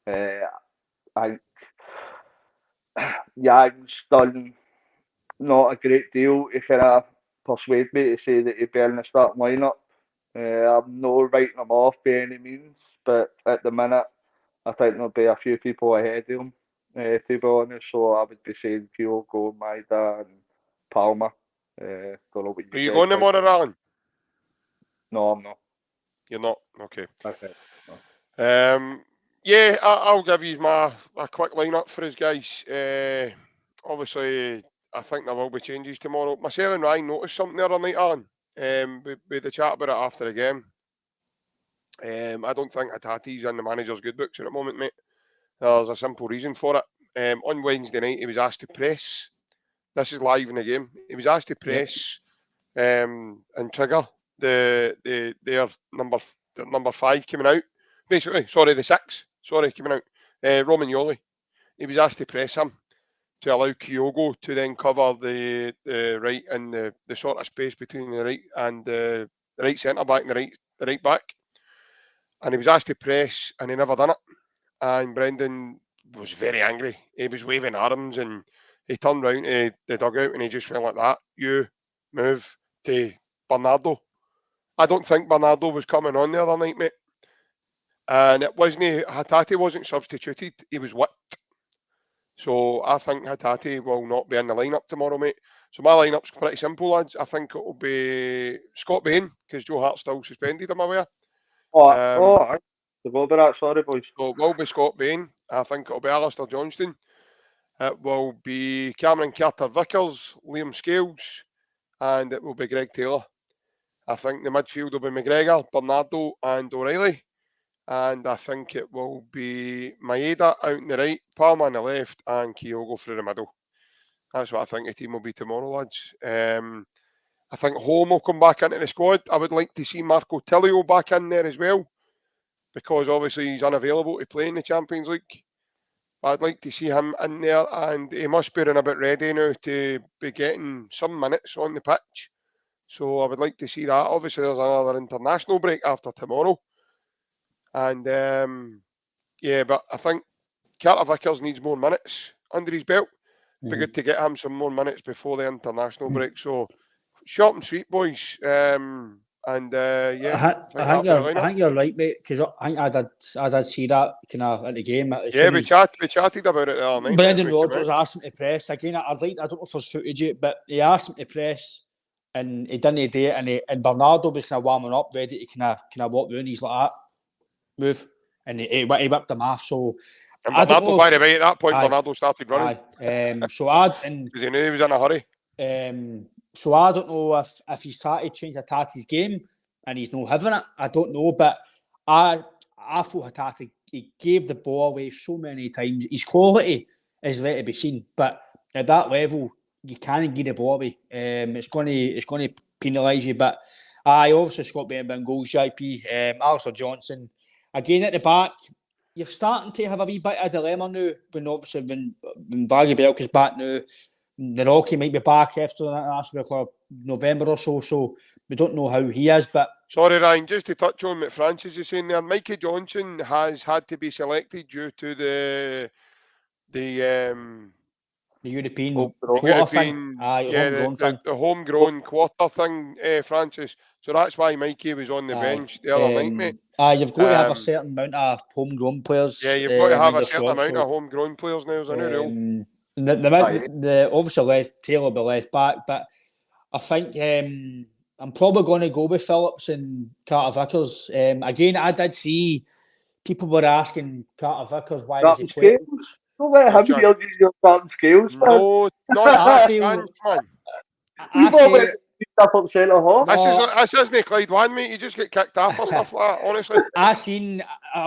I think Yang's done not a great deal to kind of persuade me to say that he'd be in the starting lineup. I'm not writing him off by any means, but at the minute, I think there'll be a few people ahead of him, to be honest. So I would be saying Kyogo, Maida, and Palmer. Don't know what Are you going tomorrow, Alan? No, I'm not. You're not? Okay. Okay. No. Yeah, I'll give you a quick lineup for us, guys. Obviously, I think there will be changes tomorrow. Myself and Ryan noticed something the other night, Alan. With the chat about it after the game. I don't think Hatate's in the manager's good books at the moment, mate. There's a simple reason for it. On Wednesday night, he was asked to press. This is live in the game. He was asked to press and trigger their number 5 coming out. Basically, the 6. Coming out. Romagnoli. He was asked to press him to allow Kyogo to then cover the right and the sort of space between the right and the right centre back and the right back. And he was asked to press, and he never done it. And Brendan was very angry. He was waving arms, and he turned round to the dugout, and he just went like that. You move to Bernardo. I don't think Bernardo was coming on the other night, mate. And it wasn't. Hatate wasn't substituted. He was whipped. So I think Hatate will not be in the lineup tomorrow, mate. So my lineup's pretty simple, lads. I think it'll be Scott Bain, because Joe Hart's still suspended, am I aware? I forgot about that. Sorry, boys. So it will be Scott Bain. I think it'll be Alistair Johnston. It will be Cameron Carter-Vickers, Liam Scales, and it will be Greg Taylor. I think the midfield will be McGregor, Bernardo and O'Reilly. And I think it will be Maeda out on the right, Palma on the left, and Kyogo through the middle. That's what I think the team will be tomorrow, lads. I think Home will come back into the squad. I would like to see Marco Tilio back in there as well, because obviously he's unavailable to play in the Champions League. I'd like to see him in there, and he must be a bit ready now to be getting some minutes on the pitch. So I would like to see that. Obviously, there's another international break after tomorrow. And but I think Carter Vickers needs more minutes under his belt. Be good to get him some more minutes before the international break. So short and sweet, boys. I think you're right, mate. Because I think I did see that kind of at the game. We chatted about it the other night. Brendan Rodgers asked him to press again. I don't know if there's footage yet, but he asked him to press, and he didn't do it. And Bernardo was kind of warming up, ready to kind of walk round. He's like that, move, and he whipped him off. So. And Bernardo, by the way, at that point, Bernardo started running. Because he knew he was in a hurry. So I don't know if he's tried to change Hatati's game and he's not having it. I don't know, but I thought Hatati, he gave the ball away so many times. His quality is there to be seen, but at that level, you can't give the ball away. It's going to penalise you. But obviously Scott Benton goals, JP, Alistair Johnson again at the back. You're starting to have a wee bit of dilemma now when Baggy Belk is back now. The Rocky might be back after the International Club November or so, so we don't know how he is. But sorry, Ryan, just to touch on what Francis is saying there, Mikey Johnson has had to be selected due to the European quarter thing. The homegrown quarter thing, Francis. So that's why Mikey was on the bench the other night, mate. You've got to have a certain amount of homegrown players. Yeah, you've got to have a certain amount of homegrown players now. There's a new rule. The obviously Taylor will be left back, but I think I'm probably going to go with Phillips and Carter Vickers. Again, I did see people were asking Carter Vickers why was he playing. Don't let him deal with your starting skills, man. No, not man. This isn't Clyde One, mate. You just get kicked off or stuff like that, honestly. A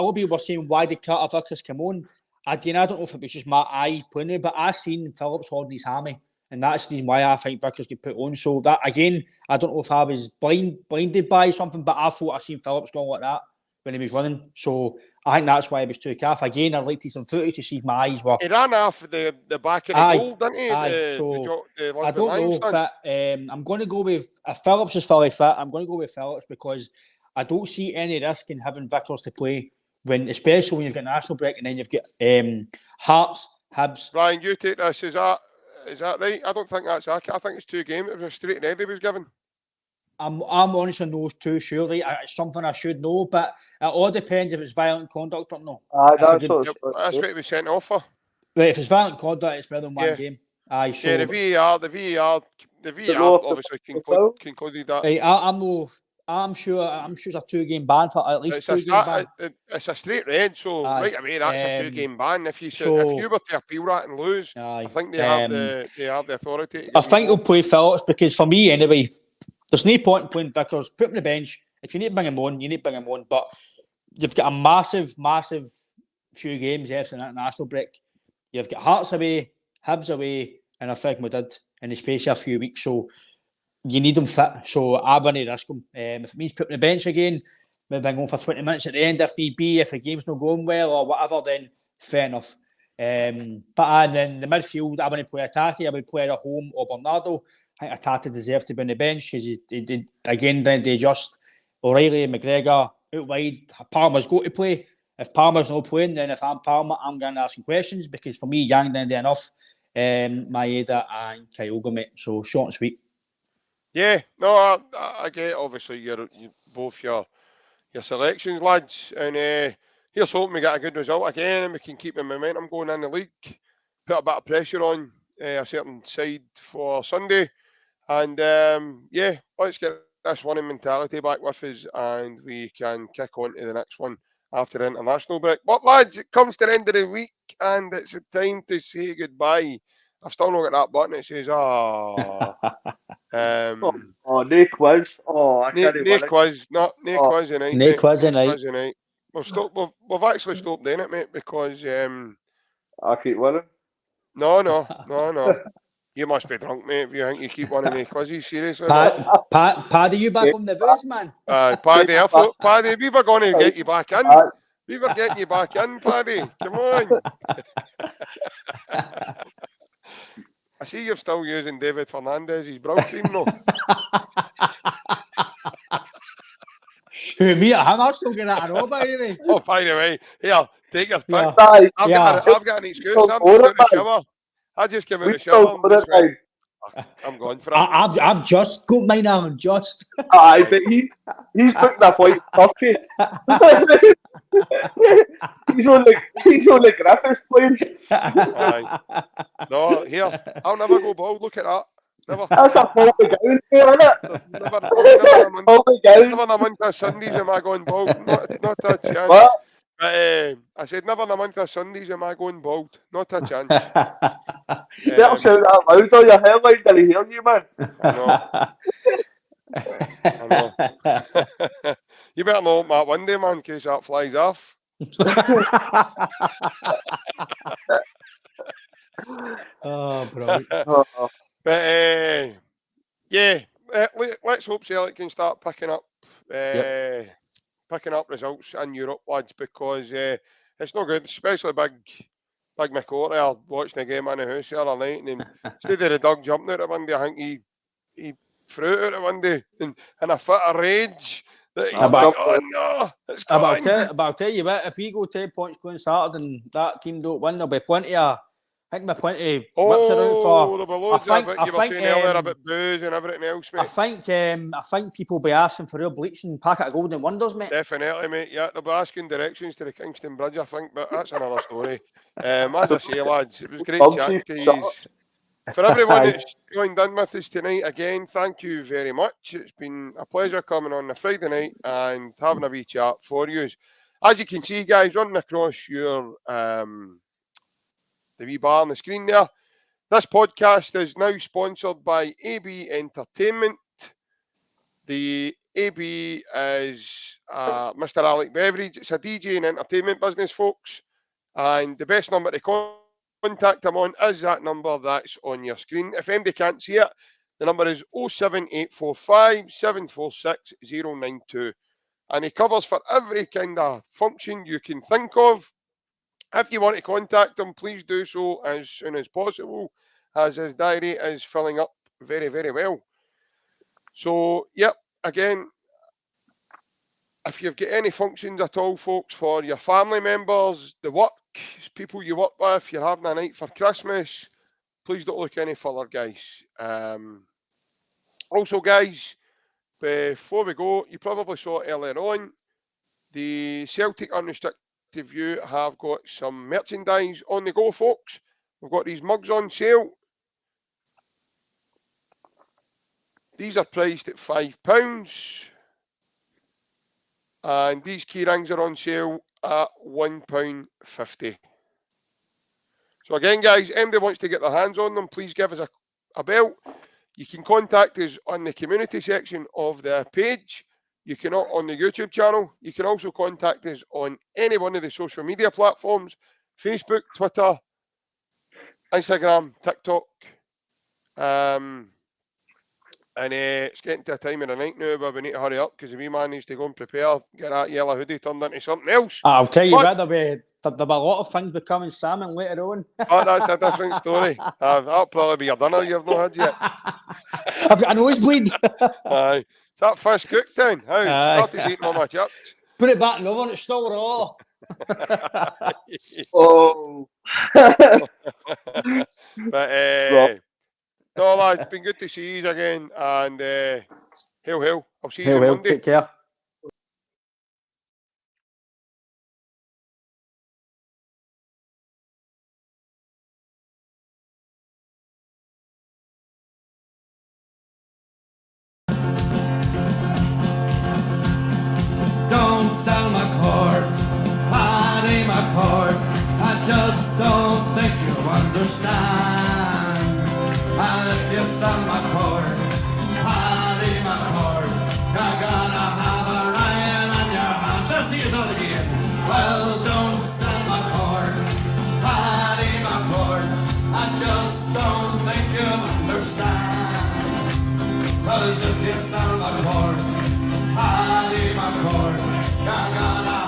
lot of people were saying, why did Carter Vickers come on? I don't know if it was just my eyes playing it, but I seen Phillips holding his hammy, and that's the reason why I think Vickers get put on. So that, again, I don't know if I was blinded by something, but I thought I seen Phillips go like that when he was running. So I think that's why he was took off. Again, I'd like to see some footage to see if my eyes were... He ran off the back of the goal, didn't he? I don't know, but I'm going to go with... If Phillips is fully fit, I'm going to go with Phillips because I don't see any risk in having Vickers to play, especially when you've got national break and then you've got Hearts, Hibs. Ryan, you take this. Is that right? I don't think that's accurate. I think it's 2 games. It was a straight red he was given. I'm honestly not too sure. Right? It's something I should know, but it all depends if it's violent conduct or not. That's what he was sent off for. Right, if it's violent conduct, it's more than one game. The VAR obviously concluded that. Right, I'm sure it's a 2-game ban for at least 2-game ban. It's a straight red, so right away that's a 2-game ban. If you were to appeal that and lose, I think they have the authority. I think he'll play Phillips because for me anyway, there's no point in playing Vickers. Put him on the bench. If you need to bring him on, you need to bring him on. But you've got a massive few games after the international break. You've got Hearts away, Hibs away, and I think we did in the space of a few weeks. So you need them fit. So I wouldn't risk him. If it means putting the bench again, maybe bring him on for 20 minutes at the end if need be. If the game's not going well or whatever, then fair enough. But then the midfield, I wouldn't play Atati. I would play at home or Bernardo. I think Atati deserved to be on the bench because he did again. Then they just O'Reilly, McGregor out wide. Palmer's got to play. If Palmer's not playing, then if I'm Palmer, I'm going to ask him questions because for me, Yang didn't do enough. Maeda and Kyogo, mate. So short and sweet. Yeah, no, I get. Obviously, you're both your selections, lads, and here's hoping we get a good result again, and we can keep the momentum going in the league. Put a bit of pressure on a certain side for Sunday. And let's get this winning mentality back with us and we can kick on to the next one after the international break. But lads, it comes to the end of the week and it's a time to say goodbye. I've still not got that button. It says, no quiz. No quiz. No quiz tonight. No quiz tonight. We've actually stopped doing it, mate, because I keep winning. No. You must be drunk, mate, if you think you keep winning the quizzes, seriously. Paddy, you back on the booze, man? Paddy, Paddy, we were going to get you back in. We were getting you back in, Paddy. Come on. I see you're still using David Fernandez's brow cream, though. Who, me at him? I'll still get that row, by the way. Oh, by the way, here, take your pick. Yeah. I've got an excuse. I'm just out the shower. I just came out the shower. I'm going for it. I've just got mine. I'm just. Aye, but he's putting a point Turkey. he's only Griffiths playing. Aye. No, here, I'll never go bald. Look at that. Never. That's a faulty gown there, isn't it? Never in a month of Sundays am I going bald. Not a chance. What? I said never in a month of Sundays am I going bald. Not a chance. Better shout that loud or your hairline till he hear you, man. I know. You better know that one day, man, in case that flies off. Oh, bro. But yeah, let's hope Celtic can start picking up results in Europe, lads, because it's no good, especially big McCourt there watching the game in the house the other night, and instead of the dog jumping out the window, I think he threw it out the window in a fit of rage. That he's like, oh no, it's gone. I'll tell you what, if we go 10 points going started and that team don't win, there'll be plenty of whips around for. There'll be loads of it. You were saying earlier about booze and everything else, mate. I think people will be asking for real bleaching packet of golden wonders, mate. Definitely, mate. Yeah, they'll be asking directions to the Kingston Bridge, I think, but that's another story. As I say, lads, it was great chatting to you. For everyone that's joined in with us tonight, again, thank you very much. It's been a pleasure coming on a Friday night and having a wee chat for you. As you can see, guys, running across your the wee bar on the screen there, this podcast is now sponsored by AB Entertainment. The AB is Mr. Alec Beveridge. It's a DJ and entertainment business, folks. And the best number to contact him on is that number that's on your screen. If anybody can't see it, the number is 07845 746 092. And he covers for every kind of function you can think of. If you want to contact him, please do so as soon as possible, as his diary is filling up very, very well. So, yep, again, if you've got any functions at all, folks, for your family members, the work, people you work with, you're having a night for Christmas, please don't look any further, guys. Also, guys, before we go, you probably saw it earlier on, the Celtic Unrestricted View have got some merchandise on the go, folks. We've got these mugs on sale. These are priced at £5. And these key rings are on sale at £1.50. So again, guys, anybody wants to get their hands on them, please give us a bell. You can contact us on the community section of the page. You can on the YouTube channel. You can also contact us on any one of the social media platforms: Facebook, Twitter, Instagram, TikTok. And it's getting to a time of the night now where we need to hurry up because if we manage to go and prepare, get that yellow hoodie turned into something else. I'll tell you what, there'll be a lot of things becoming salmon later on. Oh, that's a different story. That'll probably be your dinner you've not had yet. I've got a nosebleed. Aye. Is that fish cooked then? How? Started eating all my chips. Put it back in the oven, it's still raw. Oh. But, no, lads, it's been good to see you again. And hail. I'll see you on Monday. Take care. Don't sell my cord, Paddy McCord. I just don't think you understand. And if you sell my cord, Paddy McCord, you're gonna have a lion on your hands. Let's see us all again. Well, don't sell my cord, Paddy McCord. I just don't think you'll understand. Cause if you sound my chord, I need my chord, you're gonna